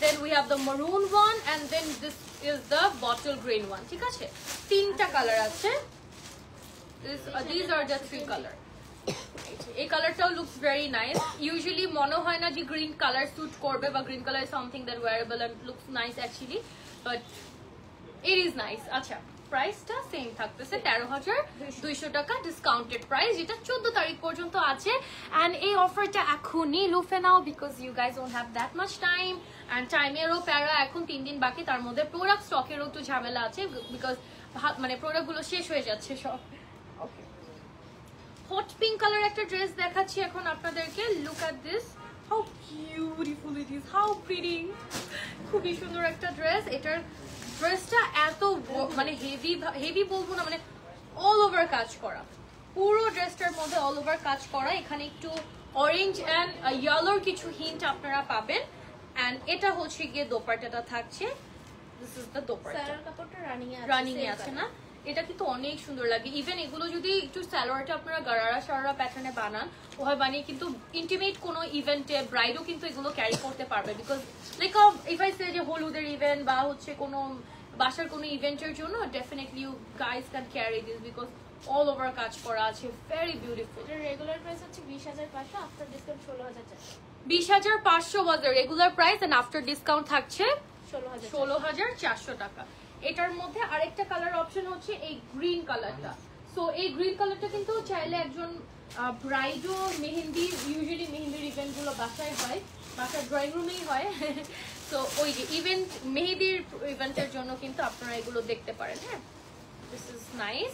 then we have the maroon one, and then this is the bottle green one. ঠিক আছে, তিনটা কালার আছে, these are the three color. এই কালারটাও লুকস ভেরি নাইস। ইউজুয়ালি মনে হয় না যে গ্রিন কালার স্যুট করবে বা green colour is something that wearable and looks nice actually, but it is nice. আচ্ছা, প্রাইসটা সেম থাকতেছে 13,200 টাকা ডিসকাউন্টেড প্রাইস, যেটা 14 তারিখ পর্যন্ত আছে। এন্ড এই অফারটা এখনই লুফে নাও, because you guys don't have that much time, and টাইমেরও প্যারা, এখন 3 দিন বাকি, তার মধ্যে প্রোডাক্ট স্টকেরও একটু ঝামেলা আছে, বিকজ মানে প্রোডাক্টগুলো শেষ হয়ে যাচ্ছে সব। ওকে, হট পিঙ্ক কালার একটা ড্রেস দেখাচ্ছি এখন আপনাদেরকে, look at this, how beautiful it is, how pretty, খুবই সুন্দর একটা ড্রেস। এটার ড্রেসটা এত মানে হেভি বলবো না, মানে অল ওভার কাজ করা, পুরো ড্রেসটার মধ্যে অল ওভার কাজ করা। এখানে একটু অরেঞ্জ এন্ড ইয়েলোর কিছু হিন্ট আপনারা পাবেন। এন্ড এটা হচ্ছে গিয়ে দোপাট্টাটা থাকছে, this is the dupatta, salwar কাপড়টা রানিং এ আছে না, এটা কিন্তু অনেক সুন্দর লাগে। ইভেন এগুলো যদি একটু সালোয়ারটা আপনারা গারারা সারারা প্যাটার্নে বানান, ওভাবে বানিয়ে কিন্তু ইন্টিমেট কোনো ইভেন্টে ব্রাইডও কিন্তু এগুলো ক্যারি করতে পারবে, because like if I say যে হলুদের ইভেন্ট বা হচ্ছে কোনো বাসার কোনো ইভেন্টের জন্য definitely you guys can carry this, because all over কাজ করা আছে, ভেরি বিউটিফুল। এটার রেগুলার প্রাইস হচ্ছে 20,500, after discount 16,400। 20,500 was the regular price, and after discount থাকছে 16,400। 16,400 টাকা। এটার মধ্যে আরেকটা কালার অপশন হচ্ছে এই গ্রিন কালারটা। সো এই গ্রিন কালারটা কিন্তু চাইলে একজন ব্রাইডও মেহেন্দি, ইউজুয়ালি মেহেন্দির ইভেন্ট গুলো বাসায় হয়, বাসার ড্রয়িং রুমেই হয়, তো ওই যে ইভেন্ট মেহেন্দির ইভেন্টের জন্য কিন্তু আপনারা এগুলো দেখতে পারেন। হ্যাঁ, this is nice,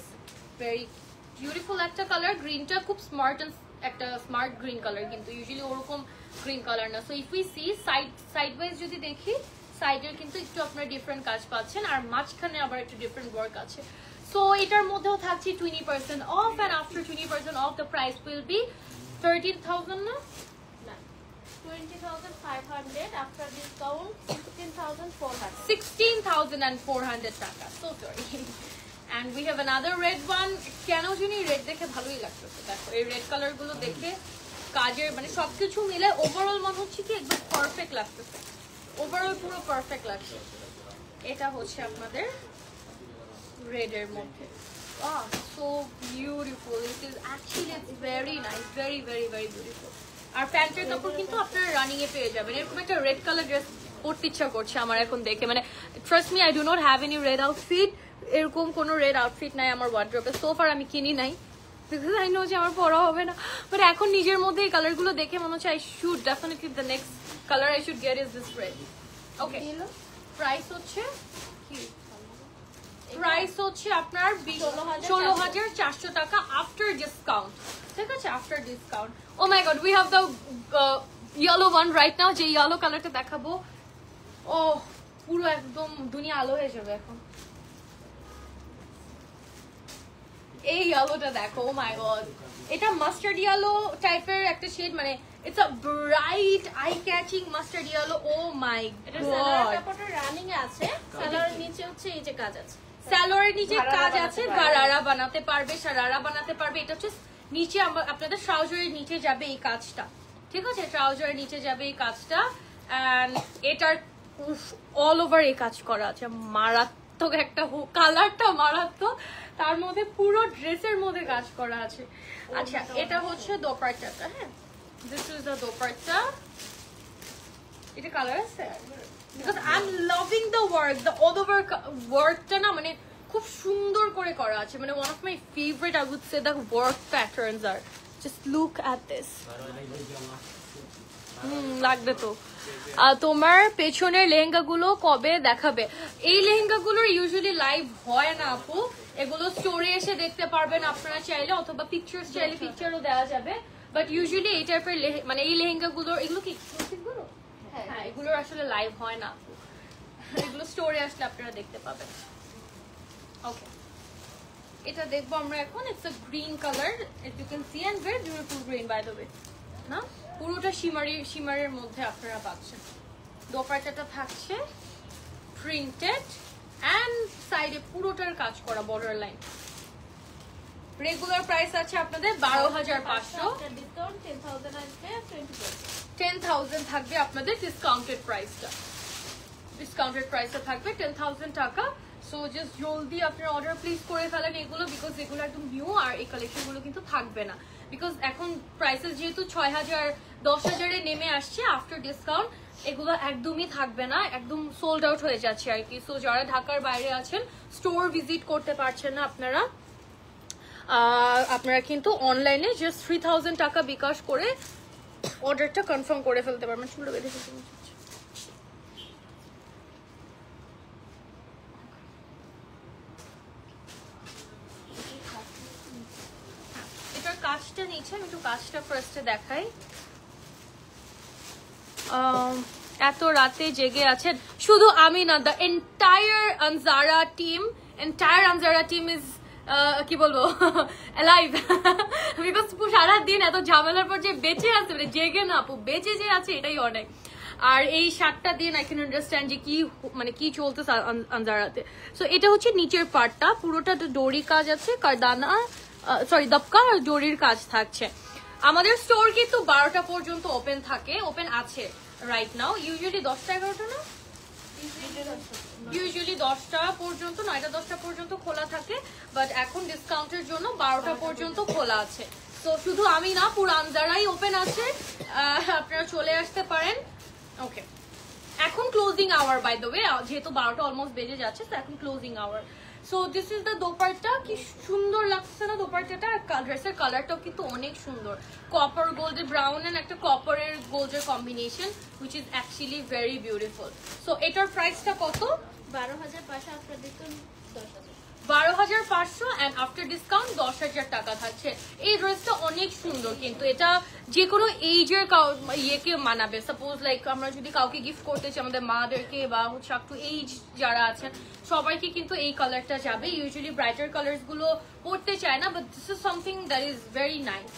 very beautiful একটা কালার। গ্রিনটা খুব স্মার্ট একটা স্মার্ট গ্রিন কালার, কিন্তু ইউজুয়ালি ওরকম গ্রিন কালার না। So if we C side wise যদি দেখি, সাইডের কিন্তু একটু আপনারা ডিফারেন্ট কাজ পাচ্ছেন, আর মাঝখানে আবার একটু ডিফারেন্ট ওয়ার্ক আছে। সো এটার মধ্যেও থাকছে 20% off, and after 20% off the price will be 13,000 না 20,500, আফটার ডিসকাউন্ট 16,400। 16,400 টাকা। So sorry. And we have another red one. কেন জানি রেড দেখে ভালোই লাগতেছে, দেখো এই রেড কালার গুলো দেখে কাজের মানে সবকিছু মিলে ওভারঅল মনে হচ্ছে কি একদম পারফেক্ট লাগতেছে, ওভারঅল পুরো পারফেক্ট লাগছে। এটা হচ্ছে আপনাদের রেড এর মধ্যে, so beautiful, it is actually it's very nice, very very very beautiful. আর প্যান্টের কাপড় কিন্তু আপনারা রানিং এ পেয়ে যাবেন। এরকম একটা রেড কালার ড্রেস পরতে ইচ্ছা করছে আমার এখন দেখে, মানে trust me, I do not have any red outfit, এরকম কোনো রেড আউটফিট নাই আমার ওয়ার্ড্রোবে, সো ফার আমি কিনি নাই, বিকজ আই নো যে আমার পরা হবে না, বাট এখন নিজের মধ্যে এই কালারগুলো দেখে মনে হচ্ছে I should definitely the next colour I should get is this red. Okay, price হচ্ছে কি, প্রাইস হচ্ছে আপনার 16,400 টাকা আফটার ডিসকাউন্ট, ঠিক আছে, after discount. Oh my god, we have the yellow one right now, যে ইয়েলো কালারটা দেখাবো, ও পুরো একদম দুনিয়া আলো হয়ে যাবে এখন। এই ইয়েলোটা দেখো, ও মাই গড, এটা মাস্টার্ড ইয়েলো টাইপের একটা শেড, মানে it's a bright eye catching mustard yellow. Oh my এটা সালোয়ার গড, কাপড়টা রানিং আছে, সালোয়ারের নিচে হচ্ছে এই যে কাজ আছে, সালোয়ারের নিচে কাজ আছে, গারারা বানাতে পারবে, সারারা বানাতে পারবে। এটা হচ্ছে নিচে আপনাদের ট্রাউজারের নিচে যাবে এই কাজটা, ঠিক আছে, ট্রাউজারের নিচে যাবে এই কাজটা, এন্ড এটার অল ওভার এই কাজ করা আছে, মারাত্মক মারাত্মক একটা কালারটা মারাত্মক, তার মধ্যে পুরো ড্রেসের মধ্যে কাজ করা আছে। আচ্ছা এটা হচ্ছে দোপাট্টাটা। হ্যাঁ, দিস ইজ দ্য দোপাট্টা। এটা কালার আছে because I am loving the work, the all over ওয়ার্কটা না মানে খুব সুন্দর করে করা আছে, মানে one of my favourite I would say the work patterns আর জাস্ট লুক অ্যাট দিস। লাগবে তো। তোমার পেছনের লেহেঙ্গাগুলো কবে দেখাবে? এই লেহেঙ্গাগুলোর ইউজুয়ালি লাইভ হয় না আপু, এগুলো স্টোরে এসে দেখতে পারবেন আপনারা চাইলে, অথবা পিকচার্স চাইলে পিকচারও দেওয়া যাবে, বাট ইউজুয়ালি এই টাইপের মানে এই লেহেঙ্গাগুলোর, এগুলো কি এক্সক্লুসিভগুলো? হ্যাঁ, এগুলোর আসলে লাইভ হয় না আপু, এগুলো স্টোরে আসলে আপনারা দেখতে পাবেন। ওকে, এটা দেখবো আমরা এখন। It's a green colour, if you can see, and very beautiful green by the way না, পুরোটা শিমারের মধ্যে আপনারা পাচ্ছেন। দোপাট্টাটা থাকছে প্রিন্টেড এন্ড সাইডে পুরোটার কাজ করা বর্ডার লাইন। রেগুলার প্রাইস আছে আপনাদের 12,500, 10,000 থাকবে আপনাদের ডিসকাউন্টেড প্রাইসটা। ডিসকাউন্টেড প্রাইসটা থাকবে 10,000 টাকা। সো জাস্ট জলদি আপনারা অর্ডার প্লিজ করে ফেলেন এগুলো, বিকজ এগুলো একদম নিউ, আর এই কালেকশনগুলো কিন্তু থাকবে না, বিকজ এখন প্রাইসেস যেহেতু 6,000 10,000-এ নেমে আসছে আফটার ডিসকাউন্ট, এগুলো একদমই থাকবে না, একদম সোল্ড আউট হয়ে যাচ্ছে আর কি। সো যারা ঢাকার বাইরে আছেন, স্টোর ভিজিট করতে পারছেন না আপনারা, আপনারা কিন্তু অনলাইনে জাস্ট 3,000 টাকা বিকাশ করে অর্ডারটা কনফার্ম করে ফেলতে পারবেন। চুলো বেঁধে ফেলতে এটার কাজটা নিচ্ছেন, একটু কাজটা ফার্স্টে দেখাই। এত রাতে জেগে আছেন শুধু আমি না, the entire Anjara team is কি বলবো লাইভ, বিকজ সারাদিন এত ঝামেলার পর যে বেঁচে আছে, মানে জেগে না আপু, বেঁচে যে আছে এটাই অনেক। আর এই 7টা দিন আই ক্যান আন্ডারস্ট্যান্ড যে কি মানে কি চলতেছে আনজারাতে। সো এটা হচ্ছে নিচের পার্টটা, পুরোটা ডোরি কাজ আছে, কারদানা সরি দপকা আর ডোরির কাজ থাকছে। আমাদের স্টোর কিন্তু 12টা পর্যন্ত ওপেন থাকে, ওপেন আছে রাইট নাও। ইউজুয়ালি 10টা 11টা না, ইউজুয়ালি 10টা পর্যন্ত, 9টা 10টা পর্যন্ত খোলা থাকে, বাট এখন ডিসকাউন্টের জন্য 12টা পর্যন্ত খোলা আছে। তো শুধু আমি না, পুরো আনজারাই ওপেন আছে, আপনারা চলে আসতে পারেন। ওকে, এখন closing hour by the way, যেহেতু 12টা অলমোস্ট বেজে যাচ্ছে, তো এখন closing hour. So this is the dupatta. কি সুন্দর লাগছে না দোপাট্টাটা, আর ড্রেসের কালারটাও কিন্তু অনেক সুন্দর, কপার গোল্ড ব্রাউন এন্ড একটা কপারের গোল্ডের combination, which is actually very beautiful. So এটার প্রাইসটা কত? 12,500, after discount 10,000। 12,500 and after discount 10,000 টাকা থাকছে। এই ড্রেসটা অনেক সুন্দর, কিন্তু এটা যে কোনো এইজের ইয়েকে মানাবে। সাপোজ লাইক আমরা যদি কাউকে গিফট করতে চাই, আমাদের মাদেরকে বা হচ্ছে একটু এইজ যারা আছেন সবাইকে কিন্তু এই কালারটা যাবে। ইউজুয়ালি ব্রাইটার কালার্স গুলো পড়তে চায় না, but this is something that is very nice.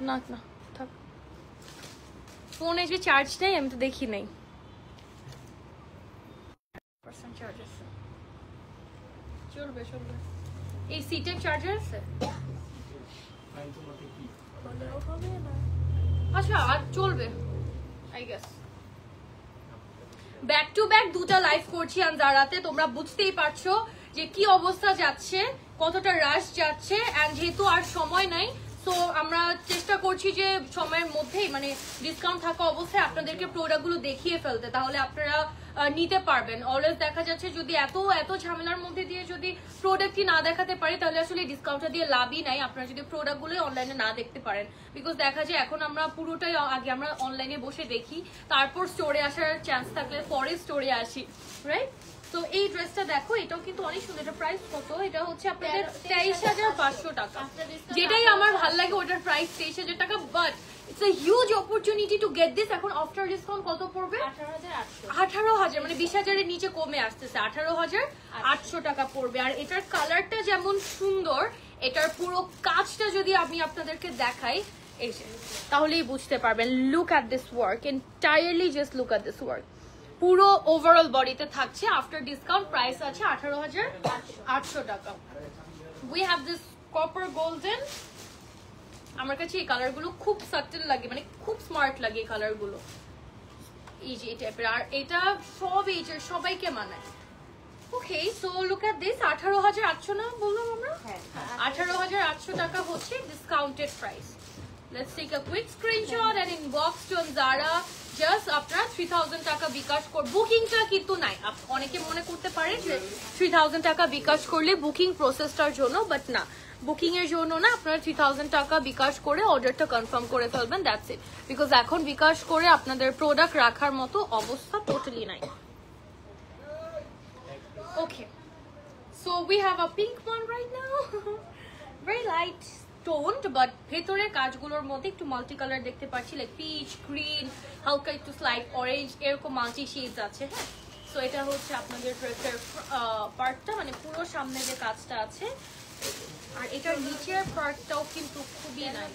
না না থাক, ফোনে যে চার্জ নেই, আমি তো দেখি নাই। চলবে চলবে, এই সিটের চার্জার আছে? আচ্ছা আর চলবে I guess. Back to back 2টা লাইভ করছি আনজারাতে, তোমরা বুঝতেই পারছো যে কি অবস্থা যাচ্ছে, কতটা রাশ যাচ্ছে, এন্ড যেহেতু আর সময় নাই, সো আমরা চেষ্টা করছি যে সময়ের মধ্যেই মানে ডিসকাউন্ট থাকা অবস্থায় আপনাদেরকে প্রোডাক্টগুলো দেখিয়ে ফেলতে, তাহলে আপনারা নিতে পারবেন। অলওয়েজ দেখা যাচ্ছে যদি এত ঝামেলার মধ্যে দিয়ে যদি প্রোডাক্টই না দেখাতে পারি, তাহলে আসলে ডিসকাউন্টটা দিয়ে লাভই নাই, আপনারা যদি প্রোডাক্টগুলো অনলাইনে না দেখতে পারেন। বিকজ দেখা যায় এখন আমরা পুরোটাই আগে আমরা অনলাইনে বসে দেখি, তারপর স্টোরে আসার চান্স থাকলে পরে স্টোরে আসি, রাইট? তো এই ড্রেসটা দেখো, এটাও কিন্তু অনেক সুন্দর। এটা প্রাইস কত? এটা হচ্ছে আপনাদের 23,500 টাকা। যেটাই আমার ভালো লাগে ওটার প্রাইস 23,000 টাকা, but it's a huge opportunity to get this. এখন আফটার ডিসকাউন্ট কত পড়বে? 18,000, মানে 20,000-এর নিচে কমে আসতেছে, 18,800 টাকা পড়বে। আর এটার কালারটা যেমন সুন্দর, এটার পুরো কাজটা যদি আমি আপনাদেরকে দেখাই এই যে, তাহলেই বুঝতে পারবেন। Look at this work, entirely just look at this work. পুরো ওভারঅল বডিতে থাকছে, আফটার ডিসকাউন্ট প্রাইস আছে 18,800 টাকা। We have this copper golden. আমার কাছে এই কালারগুলো খুব সাটেল লাগে, মানে খুব স্মার্ট লাগে এই কালারগুলো। এই যে এই টাইপের, আর এটা সব এজের সবাইকে মানায়। Okay, so look at this. 18,800 না বললাম আমরা? হ্যাঁ 18,800 টাকা হচ্ছে discounted price. Let's take a quick screenshot and inbox to Zara. Just আপনারা 3000 টাকা বিকাশ কর, বুকিংটা কিন্তু নাই। অনেকে মনে করতে পারে যে 3000 টাকা বিকাশ করলে বুকিং প্রসেসটার জন্য, বাট না, বুকিং এর জন্য না। আপনারা 3000 টাকা বিকাশ করে অর্ডারটা কনফার্ম করে ফেলবেন, দ্যাটস ইট। বিকজ এখন বিকাশ করে আপনাদের প্রোডাক্ট রাখার মতো অবস্থা টোটালি নাই। Okay, so we have a pink one right now. Very light toned, but ভেতরে কাজগুলোর মধ্যে একটু মাল্টি কালার দেখতে পাচ্ছি, লাইক পিচ, গ্রিন, হালকা একটু স্লাইট অরেঞ্জ, এরকম মাল্টি শেডস আছে। হ্যাঁ, সো এটা হচ্ছে আপনাদের ড্রেসের পার্টটা, মানে পুরো সামনে যে কাজটা আছে। আর এটার নিচের পার্টটাও কিন্তু খুবই নাইস।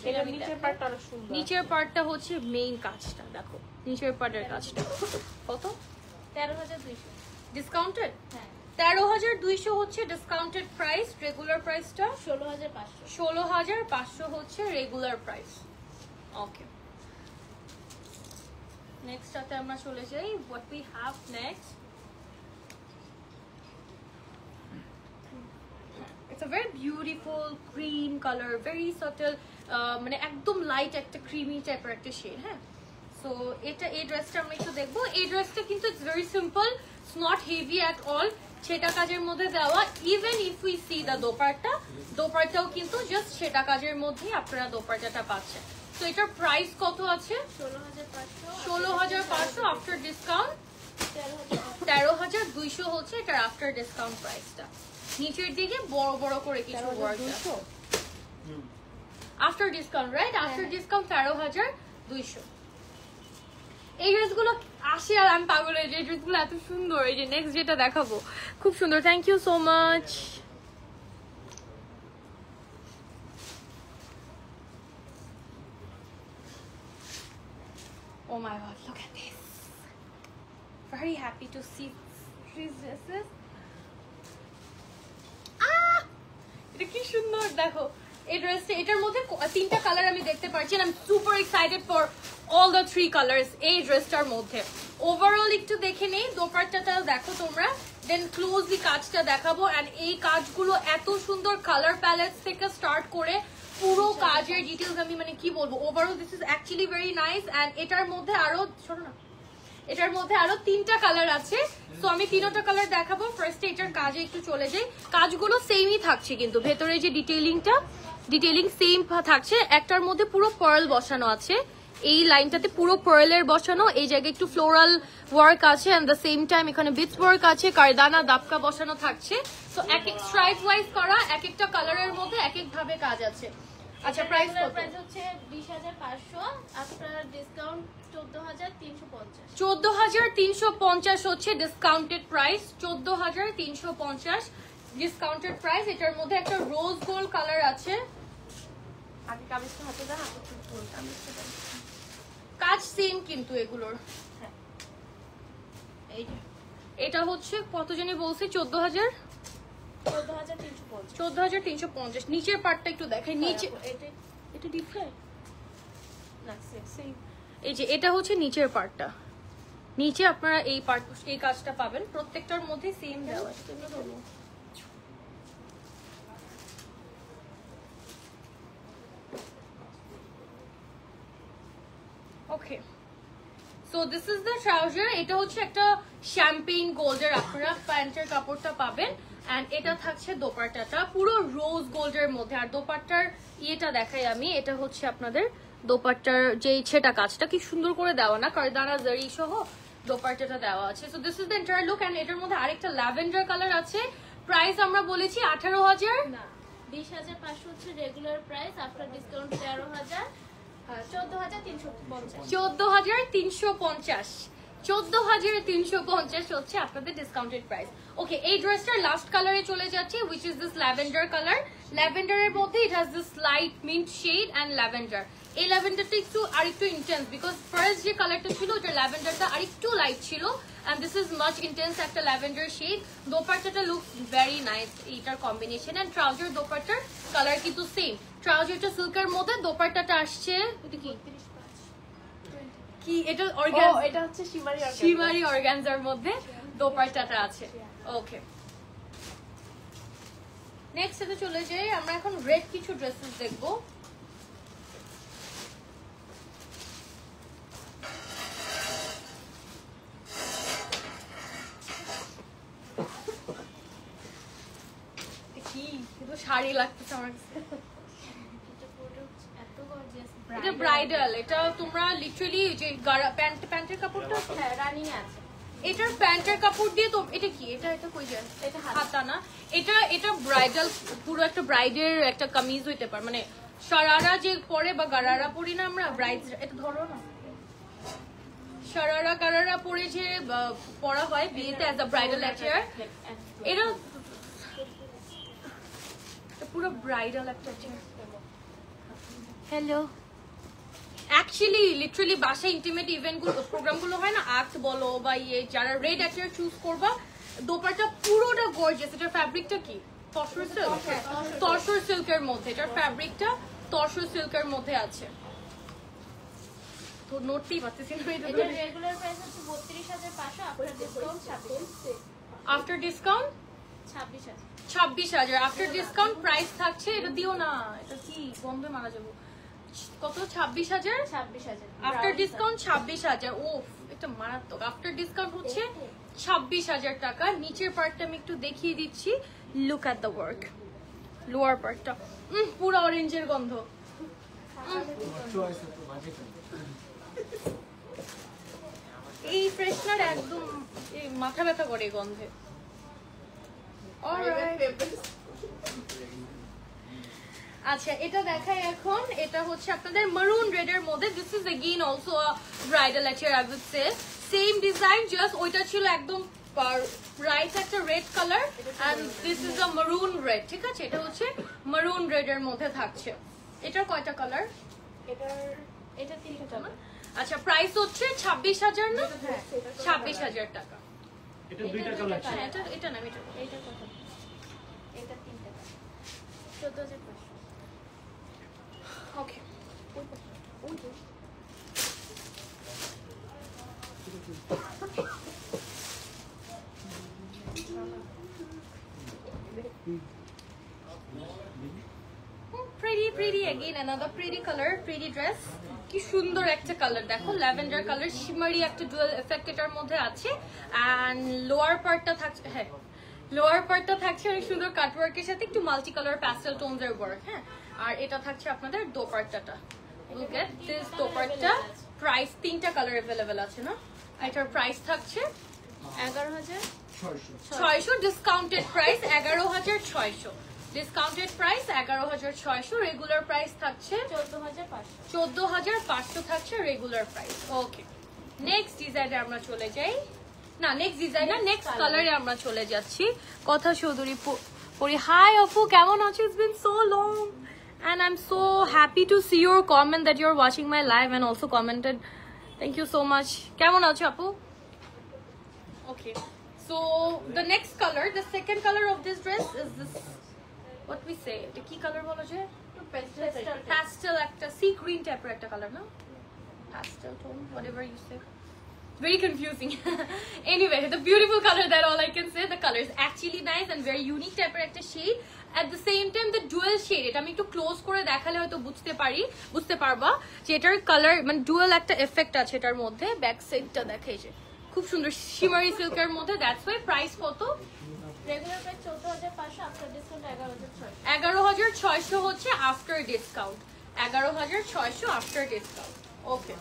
এটা নিচের পার্টটা অনেক সুন্দর। নিচের পার্টটা হচ্ছে মেইন কাজটা, দেখো নিচের পার্টের কাজটা কত? 13,200 ডিসকাউন্টেড। হ্যাঁ 13,200 হচ্ছে ডিসকাউন্টেড প্রাইস। রেগুলার প্রাইসটা 16,500 16,500 হচ্ছে রেগুলার প্রাইস। ওকে, নেক্সটটাতে আমরা চলে যাই। What we have next, it's a very beautiful cream colour, very subtle, মানে একদম লাইট একটা ক্রিমি টাইপের একটা শেড। হ্যাঁ, সো এটা এই ড্রেসটা আমরা একটু দেখবো। এই ড্রেসটা কিন্তু it's very simple, it's not heavy at all, সেটা কাজের মধ্যে দেওয়া। Even if we see the দোপাট্টাও কিন্তু জাস্ট সেটা কাজের মধ্যেই আপনারা দোপাট্টাটা পাচ্ছেন। তো এটার প্রাইস কত আছে? 16,500 আফটার ডিসকাউন্ট। 13,200 হচ্ছে এটার আফটার ডিসকাউন্ট প্রাইসটা। নিচের দিকে বড় বড় করে কিছু work after discount, right? After discount 13,200। এই ড্রেসগুলো আসে আর আমি পাগল হয়ে যাই, এই ড্রেসগুলো এত সুন্দর। এই যে নেক্সট যেটা দেখাবো খুব সুন্দর। Thank you so much. Oh my god, look at this. Very happy to see these dresses. এটা কি সুন্দর দেখো এই ড্রেসটা। এটার মধ্যে তিনটা কালার আমি দেখতে পাচ্ছি। I am super excited for all the 3 colours এই ড্রেসটার মধ্যে। ওভারঅল একটু দেখে নেই, দোপাট্টাটা দেখো তোমরা, দেন ক্লোজলি কাজটা দেখাবো। এন্ড এই কাজগুলো এত সুন্দর, কালার প্যালেটস থেকে স্টার্ট করে পুরো কাজের ডিটেইলস আমি মানে কি বলবো, overall this is actually very nice. And এটার মধ্যে আরো ছোট না, এটার মধ্যে আরো 3টা কালার আছে। সো আমি 3টা কালার দেখাবো। ফার্স্টে এটার কাজে একটু চলে যাই। কাজগুলো সেমই থাকছে কিন্তু ভেতরে যে ডিটেইলিং সেম থাকছে। একটার মধ্যে পুরো পার্ল বসানো আছে, এই লাইনটাতে পুরো পার্লের বসানো, এই জায়গায় একটু ফ্লোরাল ওয়ার্ক আছে এন্ড দ্য সেম টাইম এখানে বিটস ওয়ার্ক আছে, কারদানা দাপকা বসানো থাকছে। তো এক এক স্ট্রাইপ ওয়াইজ করা, এক একটা কালারের মধ্যে এক এক ভাবে কাজ আছে। আচ্ছা, প্রাইস কত? প্রাইস হচ্ছে 20,500 আফটার ডিসকাউন্ট 14,350 14,350 হচ্ছে ডিসকাউন্টেড প্রাইস। 14,350 discounted price. এটার মধ্যে একটা রোজ গোল্ড কালার আছে। আগে কামিজটা হাতে দাও, হাতে ফুল কামিজটা দাও। কাজ সেম কিন্তু এগুলোর। হ্যাঁ এই যে এটা হচ্ছে কত জানি বলছি, 14,000 14,350 14,350। নিচের পার্টটা একটু দেখাই। নিচে এটা ডিফারেন্ট না, সেম। এই যে এটা হচ্ছে নিচের পার্টটা, নিচে আপনারা এই কাজটা পাবেন। প্রত্যেকটার মধ্যে সেম দেওয়া আছে। Okay, so this is the trouser. এটা হচ্ছে একটা শ্যাম্পেইন গোল্ডের আপনারা প্যান্টের কাপড়টা পাবেন। এন্ড এটা থাকছে দোপাট্টাটা পুরো রোজ গোল্ডের মধ্যে। আর দোপাট্টার ইয়েটা দেখাই আমি, এটা হচ্ছে আপনাদের দোপাট্টার যে ছেটা কাজটা কি সুন্দর করে দেওয়া না, কারদানা জারি সহ দোপাট্টাটা দেওয়া আছে। So this is the entire look. And এটার মধ্যে আরেকটা ল্যাভেন্ডার কালার আছে। প্রাইস আমরা বলেছি 18,000 না 20,500 হচ্ছে রেগুলার প্রাইস, আফটার ডিসকাউন্ট 13,000 14,350 14,350 14,350 হচ্ছে আপনাদের ডিসকাউন্টেড প্রাইস। ওকে, এই ড্রেসটার লাস্ট কালারে চলে যাচ্ছে, which is this lavender colour. ল্যাভেন্ডারের মধ্যে it has this light mint shade and lavender. এই ল্যাভেন্ডারটা আরেকটু ইন্টেন্স, বিকজ ফার্স্ট যে কালারটা ছিল ওটা ল্যাভেন্ডারটা আরেকটু লাইট ছিল, and this is much intense একটা ল্যাভেন্ডার শেড। দোপাট্টাটা লুকস ভেরি নাইস এইটার কম্বিনেশন। এন্ড ট্রাউজার দোপাট্টার কালার কিন্তু সেম। ট্রাউজারটা সিল্কের মধ্যে, দোপাট্টাটা আসছে এটা কি কি এটা ও অর্গানজা, এটা হচ্ছে শিমারি শিমারি অর্গানজার মধ্যে দোপাট্টাটা আছে। ওকে, নেক্সট এতে চলে যাই আমরা। এখন রেড কিছু ড্রেসেস দেখবো। কি কিন্তু শাড়ি লাগতেছে আমার কাছে। এটা পুরো এত গর্জিয়াস। এটা ব্রাইডাল, এটা তোমরা লিটারালি যে প্যান্টের কাপড়টা হ্যাঁ রানিং আছে। এটার প্যান্টের কাপড় দিয়ে তো এটা কি এটা এটা কই যায়, এটা হাতা না, এটা ব্রাইডাল পুরো একটা ব্রাইডের একটা কামিজ হইতে পারে, মানে শারারা যে পরে বা গারারা পরি না আমরা ব্রাইড, এটা ধরো না শারারা গারারা পরে যে পরা হয় বিয়েতে অ্যাজ আ ব্রাইডাল অ্যাটায়ার, এটা পুরো ব্রাইডাল একটা অ্যাটায়ার। হ্যালো, অ্যাকচুয়ালি লিটারালি বাসায় ইন্টিমেট ইভেন্ট গুলো প্রোগ্রাম গুলো হয় না, আর্ট বলো বা ইয়ে, যারা রেড অ্যাটায়ার চুজ করবা, দোপাট্টা পুরোটা গর্জিয়াস। এটার ফ্যাব্রিকটা কি তসর সিল্ক, তসর সিল্কের মধ্যে, এটার ফ্যাব্রিকটা তসর সিল্কের মধ্যে আছে। তো নড়তেই পারতেছি না। এটা রেগুলার প্রাইস হচ্ছে 32,500, after discount 26,000। After discount 26,000। 26,000 after discount price থাকছে। এটা দিও না, এটা কি গন্ধে মারা যাবো। কত? 26,000 26,000 আফটার ডিসকাউন্ট 26,000। ও এটা মারাত্মক। আফটার ডিসকাউন্ট হচ্ছে 26,000 টাকা। নিচের পার্টটা আমি একটু দেখিয়ে দিচ্ছি। Look at the work. Lower পার্টটা পুরো অরেঞ্জের গন্ধ। এই ফ্রেশনার একদম মাথা ব্যথা করে এই গন্ধে। আচ্ছা, এটা দেখাই এখন। এটা হচ্ছে আপনাদের মারুন রেড এর মধ্যে। This is again also a bridal attire, I would say same design, just ওইটা ছিল একদম রাইট একটা red colour and this is a maroon red. ঠিক আছে, এটা হচ্ছে মারুন রেড এর মধ্যে থাকছে। এটার কয়টা কালার? এটা 3টা টাকা। আচ্ছা, প্রাইস হচ্ছে 26,000 না? 26,000 টাকা। এটা দুইটা কালার আছে। হ্যাঁ, এটা না, এটা এটা কত? এটা 3টা টাকা। 14,500। ওকে। Pretty again, another pretty color, pretty dress. কি সুন্দর একটা কালার দেখো, ল্যাভেন্ডার কালার, শিমারি একটা ডুয়াল এফেক্ট এটার মধ্যে আছে। এন্ড লোয়ার পার্টটা থাকছে, হ্যাঁ লোয়ার পার্টটা থাকছে অনেক সুন্দর কাটওয়ার্কের সাথে একটু মাল্টি কালার প্যাস্টেল টোনস এর ওয়ার্ক। হ্যাঁ, আর এটা থাকছে আপনাদের দোপাট্টাটা। Look at this dupatta. Price 3টা কালার अवेलेबल আছে না? এটার প্রাইস থাকছে 11,600। Discounted price 11,600। Discounted price 11,600। Regular price থাকছে 14,500। 14,500 থাকছে রেগুলার প্রাইস। ওকে, নেক্সট ডিজাইনে আমরা চলে যাই। না, নেক্সট ডিজাইন না, নেক্সট কালারে আমরা চলে যাচ্ছি। কথা চৌধুরী পরি, হাই আপু, কেমন আছো? It's been so long and I'm so happy to see your comment that you're watching my live and also commented. Thank you so much. কেমন আছো আপু? Okay, so the next color, the second color of this dress is this, what we say, এটা কি colour বলা যায়? Pastel একটা sea green টাইপের একটা কালার না? Pastel tone, whatever you say. Very confusing. Anyway, the beautiful color, that all I can say. The color is actually nice and very unique টাইপের একটা shade. At the same time the dual shade, এটা আমি একটু close করে দেখালে হয়তো বুঝতে পারবা যে এটার কালার মানে ডুয়াল একটা এফেক্ট আছে এটার মধ্যে। ব্যাক সাইডটা দেখাই যে খুব সুন্দর শিমারি সিল্কের মধ্যে। দ্যাটস ওয়াই প্রাইস কত? Regular price 14,500, after discount 11,600। 11,600 হচ্ছে after discount. 11,600 after discount. Okay,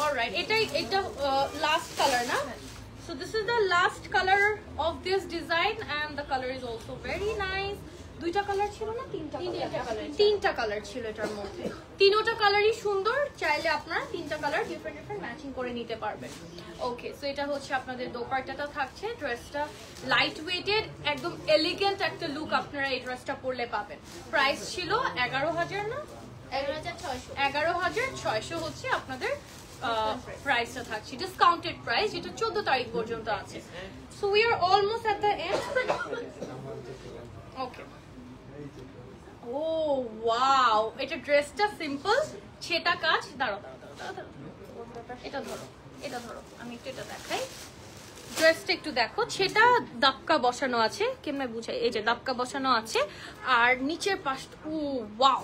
alright, এটা লাস্ট কালার না? So this is the last color of this design and the color is also very nice. দুইটা colour ছিল না? তিনটা colour ছিল এটার মধ্যে। তিনটা কালারই সুন্দর, চাইলে আপনারা তিনটা কালার ডিফারেন্ট ম্যাচিং করে নিতে পারবেন। ওকে, সো এটা হচ্ছে আপনাদের দোপাট্টাটা থাকছে। ড্রেসটা লাইট ওয়েটেড, একদম এলিগেন্ট একটা লুক আপনারা এই ড্রেসটা পরলে পাবেন। প্রাইস ছিল 11,000 না? 11,600। 11,600 হচ্ছে আপনাদের প্রাইসটা থাকছে। ডিসকাউন্টেড প্রাইস, যেটা 14 তারিখ পর্যন্ত আছে। So we are almost at the end. Okay, oh wow, এটা ড্রেসটা সিম্পল, ছেটা কাজ। দাঁড়াও, এটা ধরো, এটা ধরো, আমি একটু এটা দেখাই। ড্রেসটা একটু দেখো, সেটা দাপকা বসানো আছে, কেমনে বুঝাই, এই যে দাপকা বসানো আছে। আর নিচের পাশ, ও ওয়াও,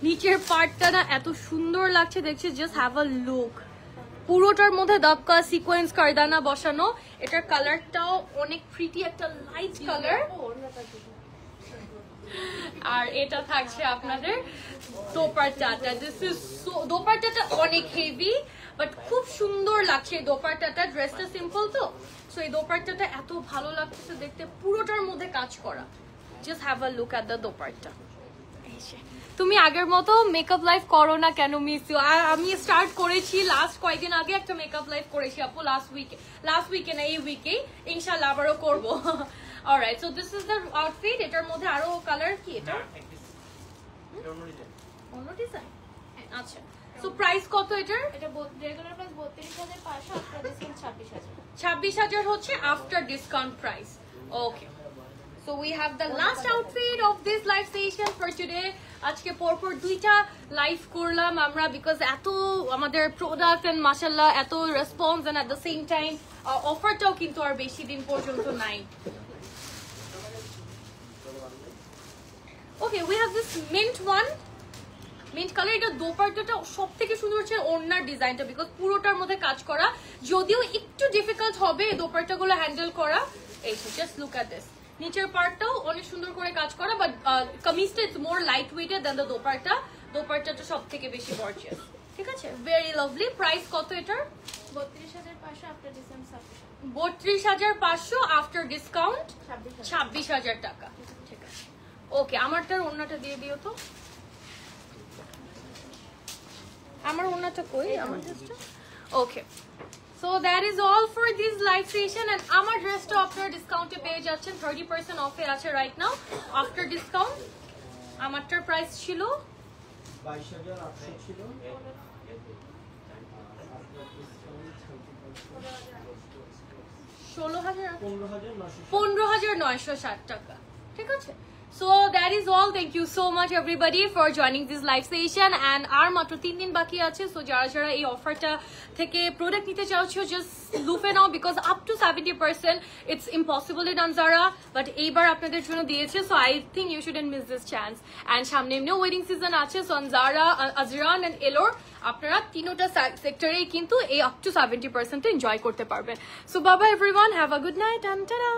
নিচের পার্টটা না এত সুন্দর লাগছে দেখছি, জাস্ট হ্যাভ আ লুক। পুরোটার মধ্যে দাপকা সিকোয়েন্স কারদানা বসানো। এটার কালারটাও অনেক প্রিটি, একটা লাইট কালার। আর এটা থাকছে আপনাদের দোপাট্টাটা। দিস ইজ সো, দোপাট্টাটা অনেক হেভি বাট খুব সুন্দর লাগছে এই দোপাট্টাটা। ড্রেসটা সিম্পল তো, সো এই দোপাট্টাটা এত ভালো লাগছে দেখতে, পুরোটার মধ্যে কাজ করা। Just have a look at the dupatta. তুমি আগের মতো মেকআপ লাইভ করো না কেন মিস ইউ? আমি স্টার্ট করেছি লাস্ট কয়েকদিন আগে, একটা মেকআপ লাইভ করেছি আপু লাস্ট উইকে না এই উইকেই, ইনশাআল্লাহ আবারও করবো। Alright, so this is the outfit. এটার মধ্যে আরো কালার কি, এটা অন্য ডিজাইন। আচ্ছা, সো প্রাইস কত এটার? এটা রেগুলার প্রাইস 32,500, আফটার ডিসকাউন্ট 26,000। 26,000 হচ্ছে after discount price. Okay, so we have the last outfit of this live session for today. আজকে পরপর দুইটা লাইভ করলাম আমরা, বিকজ এত আমাদের প্রোডাক্ট এন্ড মাশাআল্লাহ এত response, and at the same time অফারটাও কিন্তু আর বেশি দিন পর্যন্ত নাই। Okay, we have this mint one, mint colour. এটা দোপাট্টাটা সব থেকে সুন্দর হচ্ছে ওড়নার ডিজাইনটা, বিকজ পুরোটার মধ্যে কাজ করা, যদিও একটু ডিফিকাল্ট হবে দোপাট্টাগুলো হ্যান্ডেল করা। এই জাস্ট লুক এট দিস, নিচের পার্টটাও অনেক সুন্দর করে কাজ করা, বাট কামিজটা it's more light weighted than the dupatta. দোপাট্টাটা সব থেকে বেশি গর্জিয়াস, ঠিক আছে, ভেরি লাভলি। প্রাইস কত এটার? 32,500, আফটার ডিসকাউন্ট 26,000। 32,500, after discount 26,000। 26,000 টাকা, ঠিক আছে। ওকে, আমারটার ওড়নাটা দিয়ে দিও তো। আমার ওড়নাটা কই, আমার ড্রেসটা। Okay, so that is all for this live session. And আমার ড্রেসটা আপনারা ডিসকাউন্টে পেয়ে যাচ্ছেন, 30% অফে আছে রাইট নাও আফটার ডিসকাউন্ট। আমারটার প্রাইস ছিল 22,800 ছিল, 15,960 টাকা, ঠিক আছে। So that is all. Thank you so much everybody for joining this live session, and আর মাত্র 3 দিন বাকি আছে। সো যারা যারা এই অফারটা থেকে প্রোডাক্ট নিতে চাচ্ছো, জাস্ট লুফে নাও, because up to 70% it's impossible in Zara, but এইবার আপনাদের জন্য দিয়েছে। So I think you shouldn't miss this chance. And সামনে এমনিও ওয়েডিং সিজন আছে, সো জারা, আজরান এন্ড এলোর আপনারা তিনোটা সেক্টরেই কিন্তু এই আপ টু 70% এনজয় করতে পারবেন। সো বাবা everyone, have a good night and tata.